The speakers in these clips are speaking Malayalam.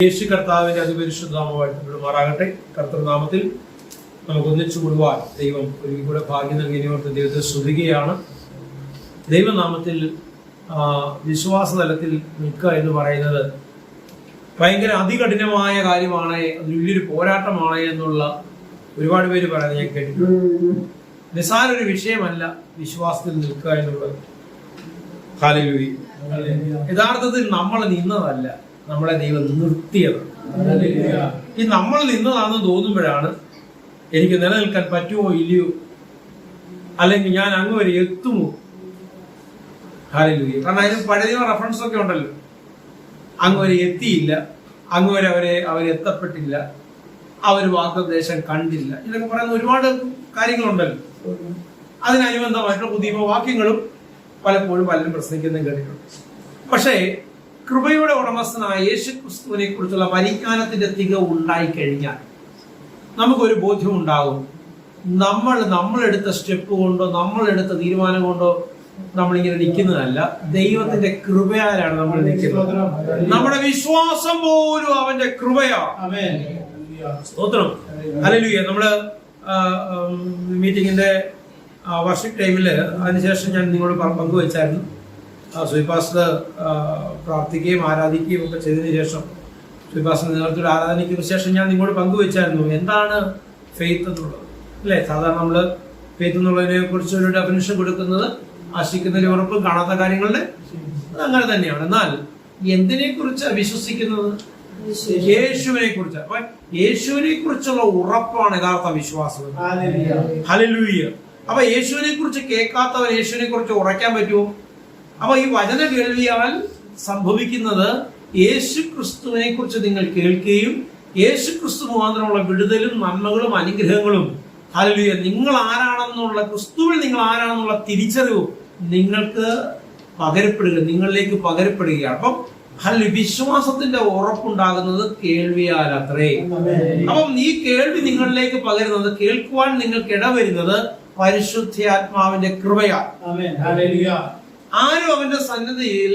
യേശു കർത്താവിന്റെ അതിപരിശുദ്ധ നാമമായിട്ട് കർത്തൃനാമത്തിൽ നമുക്ക് ഒന്നിച്ചു കൂടുവാൻ ദൈവം ഒരിക്കൽ കൂടെ ഭാഗ്യം നൽകിയവർക്ക് ദൈവത്തെ സ്തുതിക്കുകയാണ്. ദൈവനാമത്തിൽ വിശ്വാസ തലത്തിൽ നിൽക്കുക എന്ന് പറയുന്നത് ഭയങ്കര അതികഠിനമായ കാര്യമാണ്, അത് വലിയൊരു പോരാട്ടമാണ് എന്നുള്ള ഒരുപാട് പേര് പറയുന്നത് ഞാൻ കേട്ടിട്ടുണ്ട്. നിസ്സാര ഒരു വിഷയമല്ല വിശ്വാസത്തിൽ നിൽക്കുക എന്നുള്ളത്. ഹല്ലേലൂയ. യഥാർത്ഥത്തിൽ നമ്മൾ നിന്നതല്ല, നമ്മളെ ദൈവം നിർത്തിയത്. ഈ നമ്മൾ നിന്നതാണെന്ന് തോന്നുമ്പോഴാണ് എനിക്ക് നിലനിൽക്കാൻ പറ്റുമോ ഇല്ലയോ, അല്ലെങ്കിൽ ഞാൻ അങ്ങ് വരെ എത്തുമോ. ഹല്ലേലൂയ. കാരണം അതിന് പഴയ റെഫറൻസ് ഒക്കെ ഉണ്ടല്ലോ. അങ്ങ് വരെ എത്തിയില്ല, അങ്ങ് വരെ അവരെത്തപ്പെട്ടില്ല, അവർ വാഗ്ദത്തദേശം കണ്ടില്ല, ഇതൊക്കെ പറയുന്ന ഒരുപാട് കാര്യങ്ങളുണ്ടല്ലോ. അതിനനുബന്ധമായിട്ടുള്ള പുതിയ വാക്യങ്ങളും പലപ്പോഴും പലരും പ്രസംഗിക്കുന്നതും കേട്ടിട്ടുണ്ട്. പക്ഷേ കൃപയുടെ ഉടമസ്ഥനായ യേശു ക്രിസ്തുവിനെ കുറിച്ചുള്ള പരിജ്ഞാനത്തിന്റെ തികവ് ഉണ്ടായിക്കഴിഞ്ഞാൽ നമുക്കൊരു ബോധ്യം ഉണ്ടാകും. നമ്മളെടുത്ത സ്റ്റെപ്പ് കൊണ്ടോ നമ്മളെടുത്ത തീരുമാനം കൊണ്ടോ നമ്മളിങ്ങനെ നിൽക്കുന്നതല്ല, ദൈവത്തിന്റെ കൃപയാലാണ് നമ്മൾ നിൽക്കുന്നത്. നമ്മുടെ വിശ്വാസം പോലും അവന്റെ കൃപയാണ്. സ്തോത്രം. ഹല്ലേലൂയ. നമ്മള് മീറ്റിംഗിന്റെ വർഷിപ്പ് ടൈമില് അതിനുശേഷം ഞാൻ നിങ്ങളോട് പങ്കുവച്ചായിരുന്നു. സുവിപാസ്റ്റർ പ്രാർത്ഥിക്കുകയും ആരാധിക്കുകയും ഒക്കെ ചെയ്തതിനു ശേഷം സുവിപാസ്റ്റർ നേതൃത്വത്തിൽ ആരാധനയ്ക്ക് ശേഷം ഞാൻ നിങ്ങളോട് പങ്കുവച്ചായിരുന്നു എന്താണ് ഫെയ്ത്ത് എന്നുള്ളത്. അല്ലെ, സാധാരണ നമ്മള് ഫെയ്ത്ത് എന്നുള്ളതിനെ കുറിച്ച് ഒരു ഡെഫിനിഷൻ കൊടുക്കുന്നത് ആശിക്കുന്നതിന്റെ ഉറപ്പും കാണാത്ത കാര്യങ്ങളുടെ അങ്ങനെ തന്നെയാണ്. എന്നാൽ എന്തിനെ കുറിച്ചാണ് വിശ്വസിക്കുന്നത്? യേശുവിനെ കുറിച്ച്. അപ്പൊ യേശുവിനെ കുറിച്ചുള്ള ഉറപ്പാണ് യഥാർത്ഥ വിശ്വാസം. ഹല്ലേലൂയ. അപ്പൊ യേശുവിനെ കുറിച്ച് കേൾക്കാത്തവർ യേശുവിനെ കുറിച്ച് ഉറയ്ക്കാൻ പറ്റുമോ? അപ്പൊ ഈ വചന കേൾവിയാൽ സംഭവിക്കുന്നത് യേശു ക്രിസ്തുവിനെ കുറിച്ച് നിങ്ങൾ കേൾക്കുകയും യേശു ക്രിസ്തു മുഖാന്തരമുള്ള വിടുതലും നന്മകളും അനുഗ്രഹങ്ങളും, ഹല്ലേലൂയ, നിങ്ങൾ ആരാണെന്നുള്ള ക്രിസ്തുവിൽ നിങ്ങൾ ആരാണെന്നുള്ള തിരിച്ചറിവും നിങ്ങൾക്ക് പകരപ്പെടുക, നിങ്ങളിലേക്ക് പകരപ്പെടുകയാണ്. അപ്പം വിശ്വാസത്തിന്റെ ഉറപ്പുണ്ടാകുന്നത് കേൾവിയാൽ അത്രേ. അപ്പം ഈ കേൾവി നിങ്ങളിലേക്ക് പകരുന്നത്, കേൾക്കുവാൻ നിങ്ങൾക്ക് ഇടവരുന്നത് പരിശുദ്ധാത്മാവിന്റെ കൃപയാൽ. ആരും അവന്റെ സന്നദ്ധയിൽ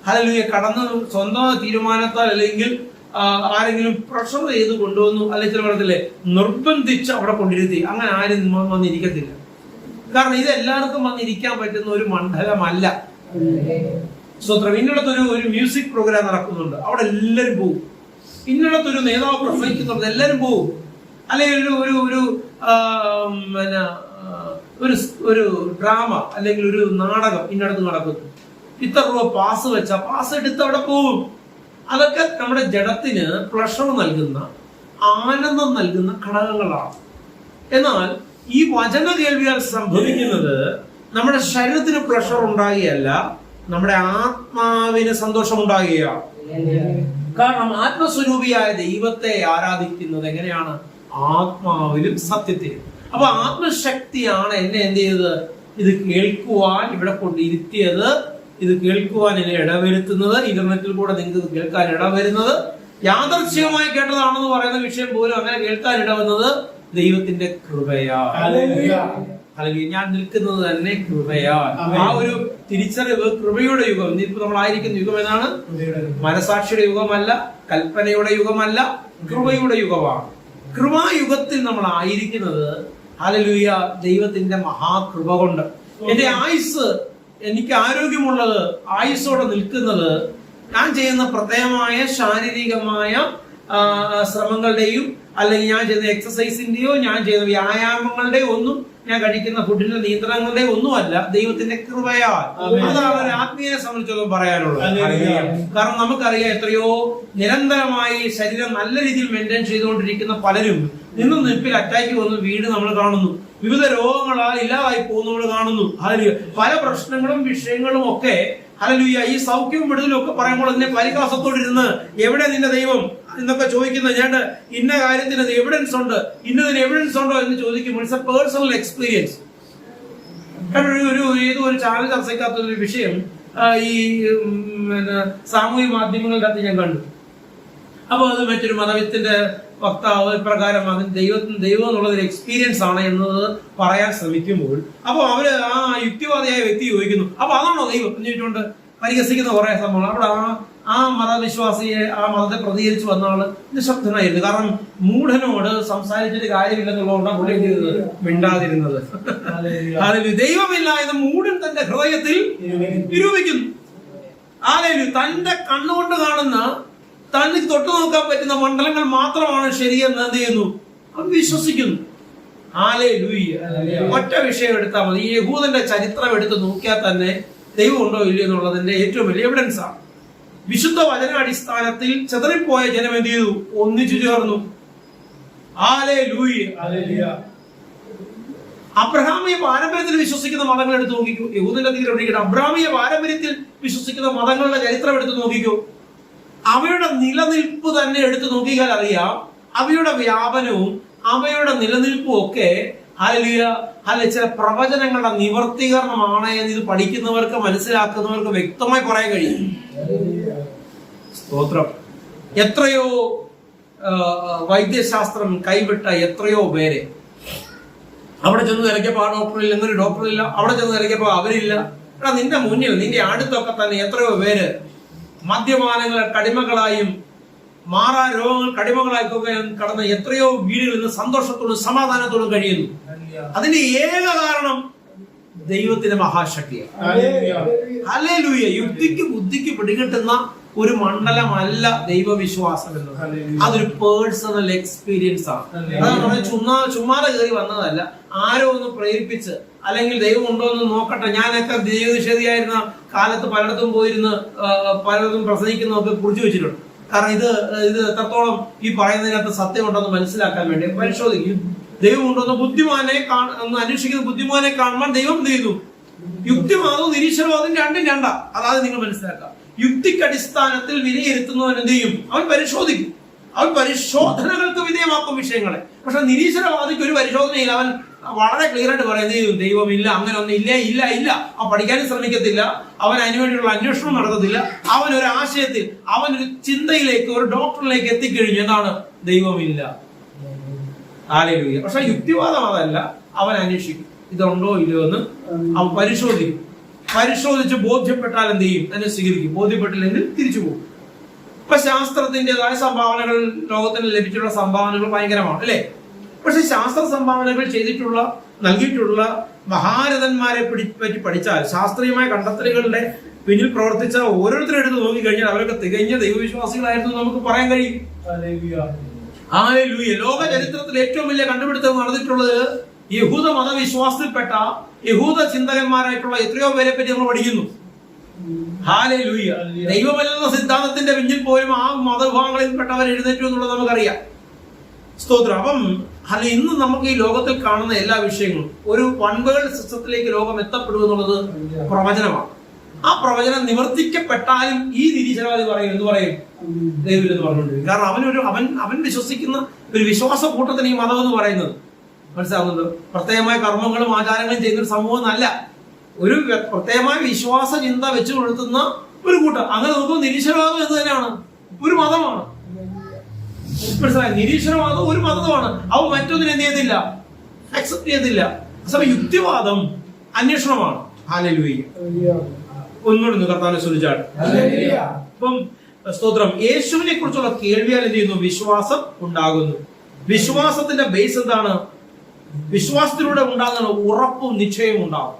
ഹല്ലേലൂയ കടന്ന് സ്വന്തം തീരുമാനത്താൽ അല്ലെങ്കിൽ ആരെങ്കിലും പ്രഷർ ചെയ്ത് കൊണ്ടുവന്നു, അല്ലെങ്കിൽ ചില പറയത്തില്ലേ നിർബന്ധിച്ച് അവിടെ കൊണ്ടിരുത്തി, അങ്ങനെ ആരും വന്നിരിക്കത്തില്ല. കാരണം ഇത് എല്ലാവർക്കും വന്നിരിക്കാൻ പറ്റുന്ന ഒരു മണ്ഡലമല്ല. സ്വത്രം. ഇന്നിടത്തൊരു മ്യൂസിക് പ്രോഗ്രാം നടക്കുന്നുണ്ട്, അവിടെ എല്ലാവരും പോകും. ഇന്നിടത്തൊരു നേതാവ് പ്രസംഗിക്കുന്നുണ്ട്, എല്ലാവരും പോകും. അല്ലെങ്കിൽ ഒരു ഡ്രാമ അല്ലെങ്കിൽ ഒരു നാടകം ഇന്നടത്ത് നടക്കുന്നു, ഇത്ര രൂപ പാസ് വെച്ച പാസ് എടുത്ത് അവിടെ പോകും. അതൊക്കെ നമ്മുടെ ജഡത്തിന് പ്ലഷർ നൽകുന്ന, ആനന്ദം നൽകുന്ന ഘടകങ്ങളാണ്. എന്നാൽ ഈ വചന കേൾവിയാൽ സംഭവിക്കുന്നത് നമ്മുടെ ശരീരത്തിന് പ്ലഷർ ഉണ്ടാകുകയല്ല, നമ്മുടെ ആത്മാവിന് സന്തോഷം ഉണ്ടാകുകയാണ്. കാരണം ആത്മസ്വരൂപിയായ ദൈവത്തെ ആരാധിക്കുന്നത് എങ്ങനെയാണ്? ആത്മാവിലും സത്യത്തിലും. അപ്പൊ ആത്മശക്തിയാണ് എന്നെ എന്ത് ചെയ്തത്? ഇത് കേൾക്കുവാൻ ഇവിടെ കൊണ്ടിരുത്തിയത്, ഇത് കേൾക്കുവാൻ എന്നെ ഇടവരുത്തുന്നത്, ഇന്റർനെറ്റിൽ കൂടെ നിങ്ങൾക്ക് കേൾക്കാൻ ഇടവരുന്നത്. യാദർച്ഛികമായി കേട്ടതാണെന്ന് പറയുന്ന വിഷയം പോലും അങ്ങനെ കേൾക്കാൻ ഇടവന്നത് ദൈവത്തിന്റെ കൃപയാൽ. അല്ലെങ്കിൽ ഞാൻ നിൽക്കുന്നത് തന്നെ കൃപയാൽ. ആ ഒരു തിരിച്ചറിവ്, കൃപയുടെ യുഗം. ഇന്നിപ്പോ നമ്മളായിരിക്കുന്ന യുഗം ഏതാണ്? മനസാക്ഷിയുടെ യുഗമല്ല, കൽപ്പനയുടെ യുഗമല്ല, കൃപയുടെ യുഗമാണ്. കൃപായുഗത്തിൽ നമ്മൾ ആയിരിക്കുന്നത് ഹല്ലേലൂയ ദൈവത്തിന്റെ മഹാകൃപ കൊണ്ട്. എന്റെ ആയുസ്, എനിക്ക് ആരോഗ്യമുള്ളത്, ആയുസ്സോടെ നിൽക്കുന്നത് ഞാൻ ചെയ്യുന്ന പ്രത്യേകമായ ശാരീരികമായ ശ്രമങ്ങളുടെയും അല്ലെങ്കിൽ ഞാൻ ചെയ്യുന്ന എക്സസൈസിന്റെയോ ഞാൻ ചെയ്യുന്ന വ്യായാമങ്ങളുടെയോ ഒന്നും, ഞാൻ കഴിക്കുന്ന ഫുഡിന്റെ നിയന്ത്രണങ്ങളുടെയോ ഒന്നുമല്ല, ദൈവത്തിന്റെ കൃപയാൽ. അതാണ് ഒരു ആത്മീയനെ സംബന്ധിച്ചൊന്നും പറയാനുള്ളത്. കാരണം നമുക്കറിയാം എത്രയോ നിരന്തരമായി ശരീരം നല്ല രീതിയിൽ മെയിൻറ്റെയിൻ ചെയ്തുകൊണ്ടിരിക്കുന്ന പലരും നിന്നും നിൽപ്പിൽ അറ്റാക്ക് വന്ന് വീട് നമ്മൾ കാണുന്നു, വിവിധ രോഗങ്ങളാൽ ഇല്ലാതായി പോകുന്നവർ കാണുന്നു. ഹല്ലേലൂയ. പല പ്രശ്നങ്ങളും വിഷയങ്ങളും ഒക്കെ ഹല്ലേലൂയ ഈ സൗഖ്യവും വിടുതലും ഒക്കെ പറയുമ്പോൾ അതിനെ പരിഹാസത്തോടിരുന്ന് എവിടെ നിന്റെ ദൈവം എന്നൊക്കെ ചോദിക്കുന്നത്, ഞാൻ ഇന്ന കാര്യത്തിന് എവിഡൻസ് ഉണ്ട്, ഇന്നതിന് എവിഡൻസ് ഉണ്ടോ എന്ന് ചോദിക്കുമ്പോൾ ഇറ്റ്സ് എ പേഴ്സണൽ എക്സ്പീരിയൻസ്. ഏതോ ഒരു ചാനൽ ചർച്ചയ്ക്കകത്തൊരു വിഷയം ഈ സാമൂഹ്യ മാധ്യമങ്ങളുടെ അകത്ത് ഞാൻ കണ്ടു. അപ്പൊ അത് മറ്റൊരു മതത്തിന്റെ വക്താവ് പ്രകാരം അതിന് ദൈവം എന്നുള്ളത് ഒരു എക്സ്പീരിയൻസ് ആണ് എന്നത് പറയാൻ ശ്രമിക്കുമ്പോൾ അപ്പൊ അവര് ആ യുക്തിവാദിയായ വ്യക്തി ചോദിക്കുന്നു, അപ്പൊ അതാണോ ദൈവം എന്ന് ചോദിച്ചുകൊണ്ട് പരിഹസിക്കുന്ന കുറെ സംഭവങ്ങൾ. അവിടെ ആ മതവിശ്വാസിയെ, ആ മതത്തെ പ്രതികരിച്ച് വന്ന ആള് നിശബ്ദനായിരുന്നു. കാരണം മൂഢനോട് സംസാരിച്ചിട്ട് കാര്യമില്ലെന്നുള്ളതുകൊണ്ടാണ് പുള്ളി മിണ്ടാതിരുന്നത്. ദൈവമില്ല എന്ന് മൂഢൻ തന്റെ ഹൃദയത്തിൽ നിരൂപിക്കുന്നു. തന്റെ കണ്ണുകൊണ്ട് കാണുന്ന, തനിക്ക് തൊട്ടു നോക്കാൻ പറ്റുന്ന മണ്ഡലങ്ങൾ മാത്രമാണ് ശരിയെന്ന് എന്ത് ചെയ്യുന്നു? അവൻ വിശ്വസിക്കുന്നു. ഒറ്റ വിഷയം എടുത്താൽ മതി. ഈ യഹൂദന്റെ ചരിത്രം എടുത്ത് നോക്കിയാൽ തന്നെ ദൈവം ഉണ്ടോ ഇല്ലയോ എന്നുള്ളതിന്റെ ഏറ്റവും വലിയ എവിഡൻസ് ആണ്. വിശുദ്ധ വചനാടിസ്ഥാനത്തിൽ ചെതറിപ്പോയ ജനം എന്ത് ചെയ്തു? ഒന്നിച്ചു ചേർന്നു. അബ്രഹാമിയ പാരമ്പര്യത്തിൽ വിശ്വസിക്കുന്ന മതങ്ങൾ എടുത്ത് നോക്കിക്കോ. യഹൂദന്റെ തീരെ ഒഴികട്ടെ, അബ്രഹാമിയ പാരമ്പര്യത്തിൽ വിശ്വസിക്കുന്ന മതങ്ങളുടെ ചരിത്രം എടുത്ത് നോക്കിക്കോ. അവയുടെ നിലനിൽപ്പ് തന്നെ എടുത്തു നോക്കിയാൽ അറിയാം, അവയുടെ വ്യാപനവും അവയുടെ നിലനിൽപ്പും ഒക്കെ ചില പ്രവചനങ്ങളുടെ നിവർത്തീകരണമാണ് എന്ന് ഇത് പഠിക്കുന്നവർക്ക്, മനസ്സിലാക്കുന്നവർക്ക് വ്യക്തമായി പറയാൻ കഴിയും. സ്തോത്രം. എത്രയോ വൈദ്യശാസ്ത്രം കൈവിട്ട എത്രയോ പേരെ അവിടെ ചെന്ന് തിരക്കിയപ്പോ ആ ഡോക്ടറില്ല, എന്നൊരു ഡോക്ടറില്ല. അവിടെ ചെന്ന് തിരക്കിയപ്പോ അവരില്ല. എടാ, നിന്റെ മുന്നിൽ, നിന്റെ അടുത്തൊക്കെ തന്നെ എത്രയോ പേര് മദ്യപാനങ്ങളെ കടിമകളായും മാറാ രോഗങ്ങൾ കടിമകളായിക്കൊക്കെ കടന്ന് എത്രയോ വീടുകളിൽ നിന്ന് സന്തോഷത്തോടും സമാധാനത്തോടും കഴിയുന്നു. അതിന്റെ ഏക കാരണം ദൈവത്തിന്റെ മഹാശക്തിയാണ്. ഹല്ലേലൂയ. യുക്തിക്ക് ബുദ്ധിക്ക് പിടികിട്ടുന്ന ഒരു മണ്ഡലമല്ല ദൈവവിശ്വാസം എന്നത്. അതൊരു പേഴ്സണൽ എക്സ്പീരിയൻസ് ആണ്. അതാണ് ചുമ്മാതെ കയറി വന്നതല്ല. ആരോ ഒന്ന് പ്രേരിപ്പിച്ച്, അല്ലെങ്കിൽ ദൈവം ഉണ്ടോ എന്ന് നോക്കട്ടെ. ഞാനൊക്കെ ദൈവനിഷേധിയായിരുന്ന കാലത്ത് പലയിടത്തും പോയിരുന്ന് പലതും പ്രസംഗിക്കുന്നതൊക്കെ കുറിച്ച് വെച്ചിട്ടുണ്ട്. കാരണം ഇത് എത്രത്തോളം ഈ പറയുന്നതിനകത്ത് സത്യമുണ്ടെന്ന് മനസ്സിലാക്കാൻ വേണ്ടി പരിശോധിക്കും. ദൈവം ഉണ്ടോന്ന് ബുദ്ധിമാനെ ഒന്ന് അന്വേഷിക്കുന്ന ബുദ്ധിമാനെ കാണുമ്പോൾ ദൈവം എന്ത് ചെയ്തു? യുക്തിവാദവും നിരീശ്വരവാദവും രണ്ടും രണ്ടാ. അതായത് നിങ്ങൾ മനസ്സിലാക്കുക. യുക്തിക്ക് അടിസ്ഥാനത്തിൽ വിലയിരുത്തുന്നവൻ എന്ത് ചെയ്യും? അവൻ പരിശോധിക്കും. അവൻ പരിശോധനകൾക്ക് വിധേയമാക്കും വിഷയങ്ങളെ. പക്ഷെ നിരീശ്വരവാദിക്ക് ഒരു പരിശോധനയില്ല. അവൻ വളരെ ക്ലിയർ ആയിട്ട് പറയുന്നത് ദൈവമില്ല, അങ്ങനെ ഒന്നും ഇല്ല, ഇല്ല ഇല്ല. അവൻ പഠിക്കാനും ശ്രമിക്കത്തില്ല. അവൻ അതിനുവേണ്ടിയുള്ള അന്വേഷണം നടത്തത്തില്ല. അവൻ ഒരു ആശയത്തിൽ, അവനൊരു ചിന്തയിലേക്ക്, ഒരു ഡോക്ടറിലേക്ക് എത്തിക്കഴിഞ്ഞു. എന്താണ്? ദൈവമില്ല. ഹല്ലേലൂയ. പക്ഷെ യുക്തിവാദം അതല്ല. അവൻ അന്വേഷിക്കും, ഇതുണ്ടോ ഇല്ലയോ എന്ന് അവൻ പരിശോധിക്കും. പരിശോധിച്ച് ബോധ്യപ്പെട്ടാൽ എന്ത് ചെയ്യും? അതിനെ സ്വീകരിക്കും. ബോധ്യപ്പെട്ടില്ലെങ്കിൽ തിരിച്ചു പോകും. ഇപ്പൊ ശാസ്ത്രത്തിൻ്റെതായ സംഭാവനകൾ, ലോകത്തിന് ലഭിച്ചിട്ടുള്ള സംഭാവനകൾ ഭയങ്കരമാണ്, അല്ലെ? പക്ഷെ ശാസ്ത്ര സംഭാവനകൾ നൽകിയിട്ടുള്ള മഹാരഥന്മാരെ പറ്റി പഠിച്ചാൽ, ശാസ്ത്രീയമായ കണ്ടെത്തലുകളുടെ പിന്നിൽ പ്രവർത്തിച്ച ഓരോരുത്തരും എടുത്ത് നോക്കിക്കഴിഞ്ഞാൽ അവരൊക്കെ തികഞ്ഞ ദൈവവിശ്വാസികളായിരുന്നു നമുക്ക് പറയാൻ കഴിയും. ഹല്ലേലൂയ. ലോക ചരിത്രത്തിൽ ഏറ്റവും വലിയ കണ്ടുപിടുത്തം നടന്നിട്ടുള്ളത് യഹൂദ മതവിശ്വാസത്തിൽപ്പെട്ട യഹൂദ ചിന്തകന്മാരായിട്ടുള്ള എത്രയോ പേരെ പറ്റി നമ്മൾ പഠിക്കുന്നു. ഹല്ലേലൂയ. ദൈവമല്ലെന്ന സിദ്ധാന്തത്തിന്റെ പിന്നിൽ പോലും ആ മതവിഭാഗങ്ങളിൽപ്പെട്ടവർ എഴുന്നേറ്റു എന്നുള്ളത് നമുക്കറിയാം. സ്തോത്രം. അപ്പം ഇന്ന് നമുക്ക് ഈ ലോകത്തിൽ കാണുന്ന എല്ലാ വിഷയങ്ങളും ഒരു വൺ വേൾഡ് സിസ്റ്റത്തിലേക്ക് ലോകം എത്തപ്പെടുക എന്നുള്ളത് പ്രവചനമാണ്. ആ പ്രവചനം നിവർത്തിക്കപ്പെട്ടാലും ഈ നിരീശ്വരവാദി പറയും, എന്ത് പറയും? ദൈവമില്ലെന്ന് പറഞ്ഞുകൊണ്ടിരിക്കും. കാരണം അവൻ വിശ്വസിക്കുന്ന ഒരു വിശ്വാസ കൂട്ടത്തിന് ഈ മതം എന്ന് പറയുന്നത് മനസ്സിലാവുന്നത് പ്രത്യേകമായ കർമ്മങ്ങളും ആചാരങ്ങളും ചെയ്യുന്ന ഒരു സമൂഹം അല്ല. ഒരു പ്രത്യേകമായ വിശ്വാസ ചിന്ത വെച്ചു കൊടുത്തുന്ന ഒരു കൂട്ടം. അങ്ങനെ നോക്കുമ്പോൾ നിരീശ്വരവാദം എന്ത് തന്നെയാണ്? ഒരു മതമാണ്. മനസ്സിലായി? നിരീശ്വരവാദം ഒരു മതമാണ്. അവ മറ്റൊന്നിനെ എന്ത് ചെയ്യത്തില്ല? അക്സെപ്റ്റ് ചെയ്യത്തില്ല. അപ്പൊ യുക്തിവാദം അന്വേഷണമാണ്. ഹല്ലേലൂയ. ഒന്നുകൂടി കർത്താവിനെ സ്തുതിച്ചാട്ടെ. അപ്പം സ്തോത്രം. യേശുവിനെ കുറിച്ചുള്ള കേൾവിയാൽ എന്ത് ചെയ്യുന്നു? വിശ്വാസം ഉണ്ടാകുന്നു. വിശ്വാസത്തിന്റെ ബേസ് എന്താണ്? വിശ്വാസത്തിലൂടെ ഉണ്ടാകുന്ന ഉറപ്പും നിശ്ചയവും ഉണ്ടാകും.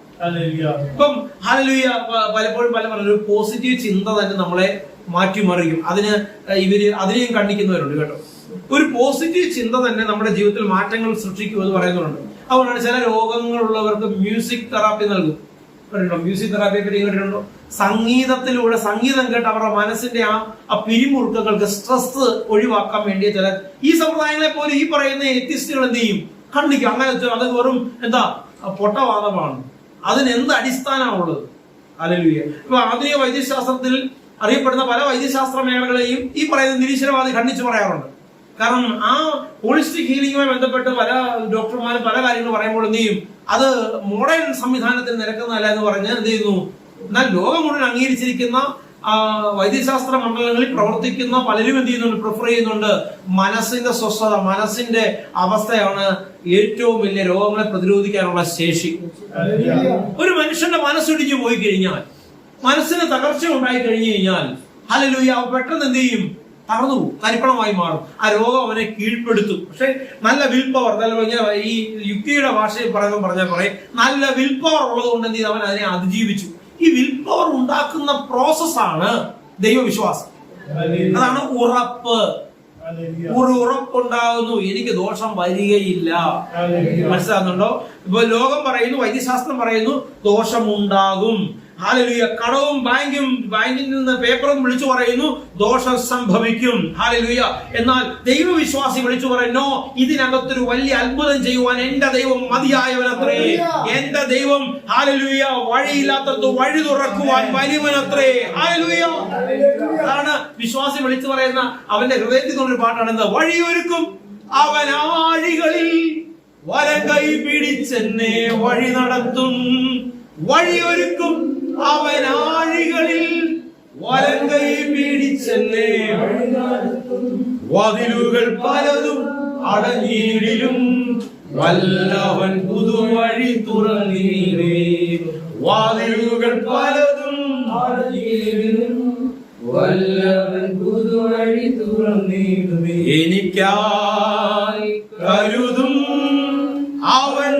ഇപ്പം ഹല്ലേലൂയ. പലപ്പോഴും ഒരു പോസിറ്റീവ് ചിന്ത തന്നെ നമ്മളെ മാറ്റിമറിയും. അതിനെയും കണ്ടിക്കുന്നവരുണ്ട് കേട്ടോ. ഒരു പോസിറ്റീവ് ചിന്ത തന്നെ നമ്മുടെ ജീവിതത്തിൽ മാറ്റങ്ങൾ സൃഷ്ടിക്കുമെന്ന് പറയുന്നുണ്ട്. അതുകൊണ്ടാണ് ചില രോഗങ്ങളുള്ളവർക്ക് മ്യൂസിക് തെറാപ്പി നൽകും. മ്യൂസിക് തെറാപ്പിയെ പറ്റി കേട്ടിട്ടുണ്ടോ? സംഗീതത്തിലൂടെ, സംഗീതം കേട്ട് അവരുടെ മനസ്സിന്റെ ആ പിരിമുറുക്കങ്ങൾക്ക്, സ്ട്രെസ് ഒഴിവാക്കാൻ വേണ്ടി ചില ഈ സമ്പ്രദായങ്ങളെ പോലെ ഈ പറയുന്ന എത്തിസ്റ്റുകൾ എന്ത് ചെയ്യും? ഖണ്ഡിക്കും. അങ്ങനെ അത് വെറും പൊട്ടവാദമാണ്. അതിന് എന്ത് അടിസ്ഥാനമാണുള്ളത്? ഹല്ലേലൂയ. ഇപ്പൊ ആധുനിക വൈദ്യശാസ്ത്രത്തിൽ അറിയപ്പെടുന്ന പല വൈദ്യശാസ്ത്ര മേഖലകളെയും ഈ പറയുന്ന നിരീശ്വരവാദി ഖണ്ഡിച്ചു പറയാറുണ്ട്. കാരണം ആ ഹോളിസ്റ്റിക് ഹീലിംഗുമായി ബന്ധപ്പെട്ട് പല ഡോക്ടർമാരും പല കാര്യങ്ങൾ പറയുമ്പോൾ എന്ത് ചെയ്യും? അത് മോഡേൺ സംവിധാനത്തിന് നിരക്കുന്നതല്ല എന്ന് പറഞ്ഞ് എന്ത് ചെയ്യുന്നു? എന്നാൽ ലോകം മുഴുവൻ അംഗീകരിച്ചിരിക്കുന്ന വൈദ്യശാസ്ത്ര മണ്ഡലങ്ങളിൽ പ്രവർത്തിക്കുന്ന പലരും എന്ത് ചെയ്യുന്നുണ്ട്? പ്രിഫർ ചെയ്യുന്നുണ്ട് മനസ്സിന്റെ സ്വസ്ഥത, മനസ്സിന്റെ അവസ്ഥയാണ് ഏറ്റവും വലിയ രോഗങ്ങളെ പ്രതിരോധിക്കാനുള്ള ശേഷി. ഒരു മനുഷ്യന്റെ മനസ്സൊടിഞ്ഞു പോയി കഴിഞ്ഞാൽ, മനസ്സിന് തകർച്ച ഉണ്ടായി കഴിഞ്ഞു കഴിഞ്ഞാൽ, ഹല്ലേലൂയ, അവൻ പെട്ടെന്ന് എന്ത് ചെയ്യും? തകർന്നു പോകും, തരിപ്പണമായി മാറും. ആ രോഗം അവനെ കീഴ്പ്പെടുത്തും. പക്ഷെ നല്ല വിൽ പവർ, ഈ യുക്തിയുടെ ഭാഷയിൽ പറഞ്ഞാൽ പറയും, നല്ല വിൽ പവർ ഉള്ളത് കൊണ്ട് എന്ത് ചെയ്തു? അവൻ അതിനെ അതിജീവിച്ചു. ഈ വിൽ പവർ ഉണ്ടാക്കുന്ന പ്രോസസ്സാണ് ദൈവവിശ്വാസം. അതാണ് ഉറപ്പ്. ഒരു ഉറപ്പുണ്ടാകുന്നു, എനിക്ക് ദോഷം വരികയില്ല. മനസ്സിലാകുന്നുണ്ടോ? ഇപ്പൊ ലോകം പറയുന്നു, വൈദ്യശാസ്ത്രം പറയുന്നു ദോഷമുണ്ടാകും. ഹല്ലേലൂയ. കടവും ബാങ്കിൽ നിന്ന് പേപ്പറും വിളിച്ചു പറയുന്നു ദോഷം സംഭവിക്കും. ഹല്ലേലൂയ. എന്നാൽ ദൈവവിശ്വാസി വിളിച്ചു പറയുന്നു, ഇതിനകത്തൊരു വലിയ അത്ഭുതം ചെയ്യുവാൻ എന്റെ ദൈവം മതിയായവനത്രേ. എന്റെ ദൈവം ഹല്ലേലൂയ വഴിയില്ലാത്തത് വഴി തുറക്കുവാൻ വലിയവനത്രേ. ഹല്ലേലൂയ. അതാണ് വിശ്വാസി വിളിച്ചു പറയുന്ന അവന്റെ ഹൃദയത്തിൽ നിന്നൊരു പാട്ടാണ്. എന്താ? വഴിയൊരുക്കും അവൻ ആഴികളിൽ വലം കൈ പിടിച്ചെന്നെ വഴി നടത്തും. വഴിയൊരുക്കും അവൻ ആഴികളിൽ വലം കൈ പിടിച്ചെന്നെ വഴി നടത്തും. വാതിലുകൾ പലതും അടഞ്ഞിടിലും വല്ലവൻ പുതുവഴി തുറന്നീരേ. വാതിലുകൾ പലതും അടഞ്ഞിടിലും വല്ലവൻ പുതുവഴി തുറന്നീടുമേ. എനിക്കായി കരുതും അവൻ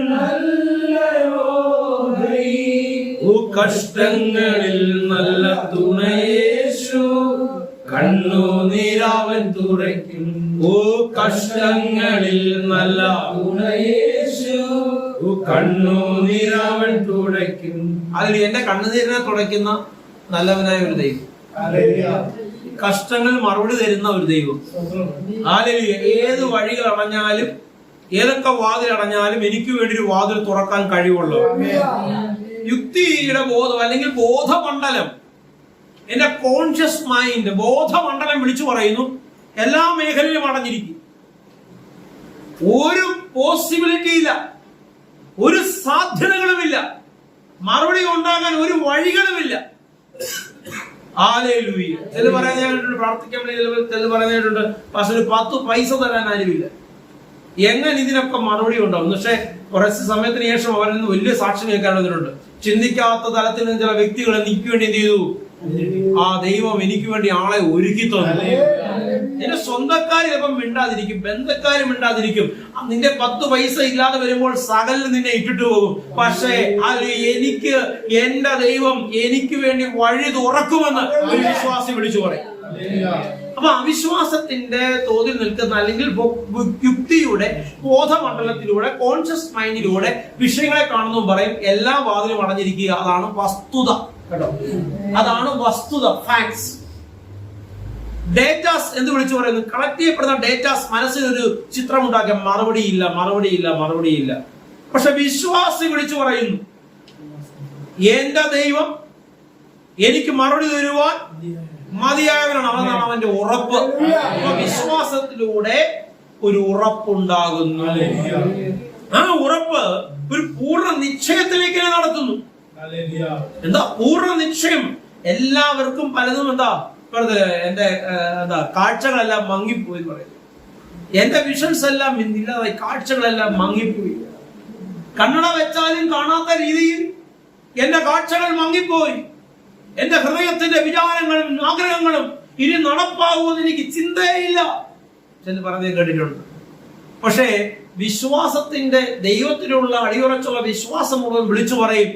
കഷ്ടങ്ങളിൽ നല്ല തുണയേശു. കണ്ണുനീരവൻ തുറയ്ക്കും. ഓ കഷ്ടങ്ങളിൽ നല്ല തുണയേശു. കണ്ണുനീരവൻ തുടയ്ക്കും. അതിൽ എന്റെ കണ്ണുനീരിനെ തുടയ്ക്കുന്ന നല്ലവനായ ഒരു ദൈവം, കഷ്ടങ്ങൾ മറുപടി തരുന്ന ഒരു ദൈവം. ഹല്ലേലൂയ. ഏത് വഴികൾ അടഞ്ഞാലും ഏതൊക്കെ വാതിൽ അടഞ്ഞാലും എനിക്ക് വേണ്ടി ഒരു വാതിൽ തുറക്കാൻ കഴിവുള്ളൂ. യുക്തിയുടെ ബോധം അല്ലെങ്കിൽ ബോധമണ്ഡലം, എന്റെ കോൺഷ്യസ് മൈൻഡ്, ബോധമണ്ഡലം വിളിച്ചു പറയുന്നു എല്ലാ മേഖലയിലും അടഞ്ഞിരിക്കും. ഒരു പോസിബിലിറ്റി ഇല്ല, ഒരു സാധ്യതകളുമില്ല, മറുപടി ഉണ്ടാകാൻ ഒരു വഴികളുമില്ല. ഹല്ലേലൂയ. ചില പറയാനായിട്ടുണ്ട്, പ്രാർത്ഥിക്കാൻ വേണ്ടി ചില പറയാനായിട്ടുണ്ട്, പക്ഷെ ഒരു 10 പൈസ തരാൻ ആരുമില്ല. എങ്ങനെ ഇതിനൊക്കെ മറുപടി ഉണ്ടാവും? പക്ഷെ കുറച്ച് സമയത്തിന് ശേഷം അവരിൽ നിന്ന് വലിയ സാക്ഷ്യം കേൾക്കാൻ വന്നിട്ടുണ്ട്. ചിന്തിക്കാത്ത തലത്തിൽ നിന്ന് ചില വ്യക്തികൾ എനിക്ക് വേണ്ടി എന്ത് ചെയ്തു? ആ ദൈവം എനിക്ക് വേണ്ടി ആളെ ഒരുക്കി തന്നു. നിന്റെ സ്വന്തക്കാർ ചിലപ്പം മിണ്ടാതിരിക്കും, ബന്ധക്കാരും മിണ്ടാതിരിക്കും. നിന്റെ 10 പൈസ ഇല്ലാതെ വരുമ്പോൾ സകലിൽ നിന്നെ ഇട്ടിട്ട് പോകും. പക്ഷേ എനിക്ക് എന്റെ ദൈവം എനിക്ക് വേണ്ടി വഴി തുറക്കുമെന്ന് ഒരു വിശ്വാസി വിളിച്ചു പറയും. അപ്പൊ അവിശ്വാസത്തിന്റെ തോതിൽ നിൽക്കുന്ന അല്ലെങ്കിൽ യുക്തിയുടെ ബോധമണ്ഡലത്തിലൂടെ കോൺഷ്യസ് മൈൻഡിലൂടെ വിഷയങ്ങളെ കാണുന്നു പറയും എല്ലാ വാതിലും അടഞ്ഞിരിക്കുക. അതാണ് വസ്തുത. കേട്ടോ, അതാണ് വസ്തുത, ഫാക്ട്സ്. ഡേറ്റാസ് എന്ന് വിളിച്ചു പറയുന്നു, കളക്ട് ചെയ്യപ്പെടുന്ന ഡേറ്റാസ് മനസ്സിലൊരു ചിത്രം ഉണ്ടാക്കിയ മറുപടിയില്ല, മറുപടിയില്ല, മറുപടിയില്ല. പക്ഷെ വിശ്വാസി വിളിച്ചു പറയുന്നു എന്റെ ദൈവം എനിക്ക് മറുപടി തരുവാൻ മതിയായവനാണ്. അവനാണ് അവന്റെ ഉറപ്പ്. വിശ്വാസത്തിലൂടെ ഒരു ഉറപ്പുണ്ടാകുന്നു. ആ ഉറപ്പ് ഒരു പൂർണ്ണ നിശ്ചയത്തിലേക്ക് നടത്തുന്നു. എന്താ പൂർണ്ണ നിശ്ചയം? എല്ലാവർക്കും പലതും എന്താ എന്റെ കാഴ്ചകളെല്ലാം മങ്ങിപ്പോയി പറയുന്നു. എന്റെ വിഷൻസ് എല്ലാം ഇല്ലാതായി, കാഴ്ചകളെല്ലാം മങ്ങിപ്പോയി. കണ്ണട വെച്ചാലും കാണാത്ത രീതിയിൽ എന്റെ കാഴ്ചകൾ മങ്ങിപ്പോയി. എന്റെ ഹൃദയത്തിന്റെ വിചാരങ്ങളും ആഗ്രഹങ്ങളും ഇനി നടപ്പാകുമെന്ന് എനിക്ക് ചിന്തയില്ല എന്ന് പറഞ്ഞ് കേട്ടിട്ടുണ്ട്. പക്ഷേ വിശ്വാസത്തിന്റെ ദൈവത്തിലുള്ള അടിയുറച്ചുള്ള വിശ്വാസം മുഴുവൻ വിളിച്ചു പറയും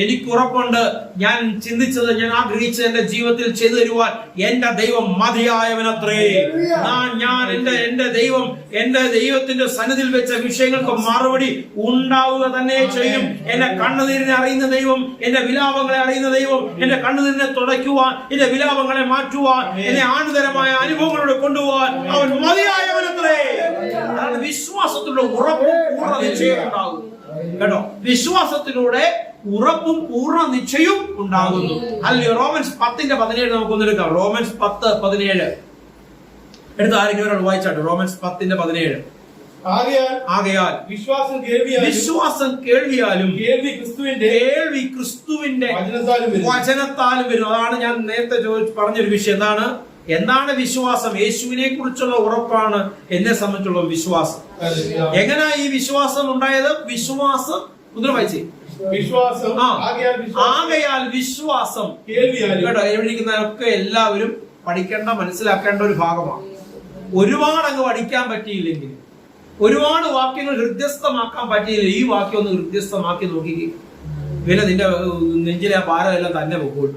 എനിക്കുറപ്പുണ്ട്, ഞാൻ ചിന്തിച്ചത്, ഞാൻ ആഗ്രഹിച്ചത് എന്റെ ജീവിതത്തിൽ ചെയ്തു തരുവാൻ എന്റെ ദൈവം മതിയായവനത്രേ. ഞാൻ എന്റെ ദൈവം എന്റെ ദൈവത്തിന്റെ സന്നിധിയിൽ വെച്ച വിഷയങ്ങൾക്ക് മറുപടി ഉണ്ടാവുക തന്നെ ചെയ്യും. എന്റെ കണ്ണുനീരിനെ അറിയുന്ന ദൈവം, എന്റെ വിലാപങ്ങളെ അറിയുന്ന ദൈവം, എന്റെ കണ്ണുനീരിനെ തുടയ്ക്കുവാൻ, എന്റെ വിലാപങ്ങളെ മാറ്റുവാൻ, എന്നെ ആനന്ദകരമായ അനുഭവങ്ങളിലൂടെ കൊണ്ടുപോകാൻ അവൻ മതിയായവനത്രേ. അതാണ് വിശ്വാസത്തിലുള്ള ഉറപ്പും പൂർണ്ണ നിശ്ചയം ഉണ്ടാകും. കേട്ടോ, വിശ്വാസത്തിലൂടെ ഉറപ്പും പൂർണ്ണ നിശ്ചയവും ഉണ്ടാകുന്നു. അല്ലയോ? റോമൻസ് 10:17 നമുക്കൊന്ന് എടുക്കാം. റോമൻസ് 10:17 എടുത്ത് ആരെങ്കിലും വായിച്ചാട്ടെ. റോമൻസ് 10:17. ആകയാൽ വിശ്വാസം കേൾവിയാലും കേൾവി ക്രിസ്തുവിന്റെ വചനത്താലും വരും. അതാണ് ഞാൻ നേരത്തെ പറഞ്ഞൊരു വിഷയം. എന്താണ് വിശ്വാസം? യേശുവിനെ കുറിച്ചുള്ള ഉറപ്പാണ് എന്നെ സംബന്ധിച്ചുള്ള വിശ്വാസം. എങ്ങനെയാ ഈ വിശ്വാസം ഉണ്ടായത്? വിശ്വാസം മുദ്ര വായിച്ചേ. ആകയാൽ വിശ്വാസം കേട്ടോ. എവിടെയിരിക്കുന്നവരൊക്കെ എല്ലാവരും പഠിക്കേണ്ട, മനസ്സിലാക്കേണ്ട ഒരു ഭാഗമാണ്. ഒരുപാട് അങ്ങ് പഠിക്കാൻ പറ്റിയില്ലെങ്കിൽ, ഒരുപാട് വാക്യങ്ങൾ ഹൃദ്യസ്ഥമാക്കാൻ പറ്റിയില്ല, ഈ വാക്യം ഒന്ന് ഹൃദ്യസ്ഥമാക്കി നോക്കി, പിന്നെ നിന്റെ നെഞ്ചിലെ ആ ഭാരം എല്ലാം തന്നെ പൊക്കോളൂ.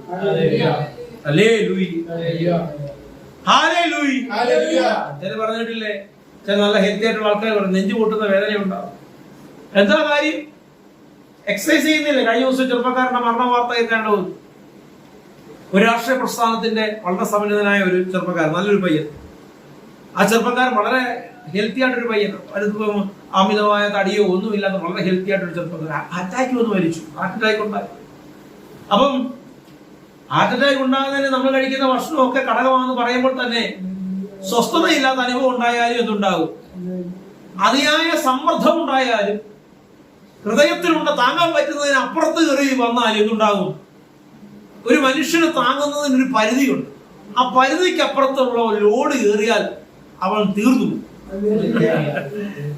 ചില പറഞ്ഞിട്ടില്ലേ, ചില നല്ല ഹെൽത്തി ആയിട്ടുള്ള ആൾക്കാർ പറഞ്ഞു നെഞ്ചു പൊട്ടുന്ന വേദന ഉണ്ടാവും. എന്താ കാര്യം? എക്സസൈസ് ചെയ്യുന്നില്ല. കഴിഞ്ഞ ദിവസം ചെറുപ്പക്കാരന്റെ മരണ വാർത്ത കേൾക്കാണ്ട് ഒരു രാഷ്ട്രീയ പ്രസ്ഥാനത്തിന്റെ വളരെ സമ്പന്നനായ ഒരു ചെറുപ്പക്കാരൻ, നല്ലൊരു പയ്യൻ. ആ ചെറുപ്പക്കാരൻ വളരെ ഹെൽത്തി ആയിട്ടൊരു പയ്യൻ, അമിതമായ തടിയോ ഒന്നുമില്ലാത്ത വളരെ ഹെൽത്തി ആയിട്ടൊരു ചെറുപ്പക്കാരൻ അറ്റാക്ക് വന്ന് മരിച്ചു. ഹാർട്ട് അറ്റാക്ക് ഉണ്ടായി. അപ്പം ഹാർട്ട് അറ്റാക്ക് ഉണ്ടാകുന്നതിന് നമ്മൾ കഴിക്കുന്ന ഭക്ഷണമൊക്കെ ഘടകമാണെന്ന് പറയുമ്പോൾ തന്നെ സ്വസ്ഥതയില്ലാത്ത അനുഭവം ഉണ്ടായാലും എന്തുണ്ടാകും? അതിയായ സമ്മർദ്ദം ഉണ്ടായാലും, ഹൃദയത്തിലുണ്ട് താങ്ങാൻ പറ്റുന്നതിന് അപ്പുറത്ത് കയറി വന്നാൽ എന്തുണ്ടാകും? ഒരു മനുഷ്യന് താങ്ങുന്നതിനൊരു പരിധിയുണ്ട്. ആ പരിധിക്ക് അപ്പുറത്തുള്ള ലോഡ് കയറിയാൽ അവൻ തീർന്നു.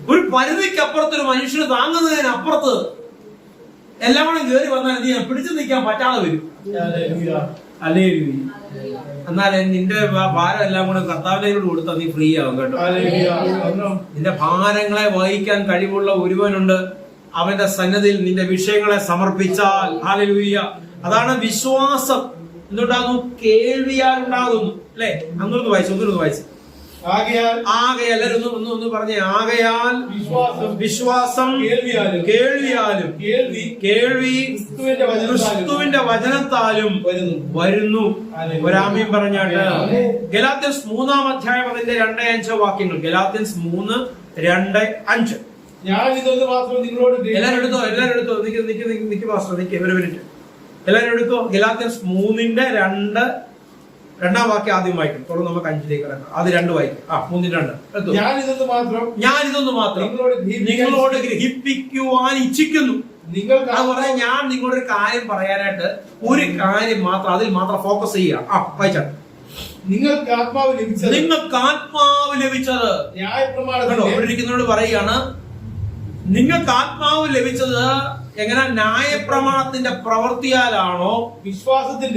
ഒരു പരിധിക്ക് അപ്പുറത്തൊരു മനുഷ്യന് താങ്ങുന്നതിന് അപ്പുറത്ത് എല്ലാം കൂടെ കയറി വന്നാൽ നീ പിടിച്ചു നിൽക്കാൻ പറ്റാതെ വരും. അല്ലേ? എന്നാലേ നിന്റെ ഭാരം എല്ലാം കൂടെ കർത്താവിനോട് കൊടുത്താൽ നീ ഫ്രീ ആവും കേട്ടോ. നിന്റെ ഭാരങ്ങളെ വഹിക്കാൻ കഴിവുള്ള ഒരുവനുണ്ട്. അവന്റെ സന്നദ്ധിയിൽ നിന്റെ വിഷയങ്ങളെ സമർപ്പിച്ചാൽ, ഹല്ലേലൂയ, അതാണ് വിശ്വാസം. എന്തുണ്ടാകുന്നു? കേൾവിയാൽ ഉണ്ടാകുന്നു. അല്ലെ? ഒന്നൊന്ന് വായിച്ചു. ആകയാൽ എല്ലാവരും ഒന്ന് പറഞ്ഞേ. ആകയാൽ വിശ്വാസം കേൾവിയാലും, കേൾവി ക്രിസ്തുവിന്റെ വചനത്താലും വരുന്നു. ഒരാമയും പറഞ്ഞാട്ട് ഗലാത്യൻസ് 3-ാം അധ്യായം അതിന്റെ 2-5 വാക്യങ്ങൾ. ഗലാത്യൻസ് 3:2-5. ഞാൻ ഇതൊന്ന് മാത്രം നിങ്ങളോട് എല്ലാരും എടുത്തോ. നിക്ക് പാസ്റ്റർ, ഒരു മിനിറ്റ്. എല്ലാരും എടുത്തോ. ഗലാത്യൻസ് 3:2-ാം വാക്യം ആദ്യം വായിക്കും. തുടർന്ന് നമുക്ക് 5-ലേക്ക് കിടക്കാം. അത് 2 വായിക്കും. 3:2. ഞാൻ ഇതൊന്ന് മാത്രം നിങ്ങളോട് ഗ്രഹിപ്പിക്കുവാൻ ഇച്ഛിക്കുന്നു. ഞാൻ നിങ്ങളൊരു കാര്യം പറയാനായിട്ട് ഒരു കാര്യം മാത്രം, അതിൽ മാത്രം ഫോക്കസ് ചെയ്യുക. വായിച്ചാൽ നിങ്ങൾക്ക് ആത്മാവ് ലഭിച്ചത് ന്യായപ്രമാണത്തോട് പറയുകയാണ്. നിങ്ങൾക്ക് ആത്മാവ് ലഭിച്ചത് എങ്ങനെ? ന്യായപ്രമാണത്തിന്റെ പ്രവൃത്തിയാലാണോ വിശ്വാസത്തിന്റെ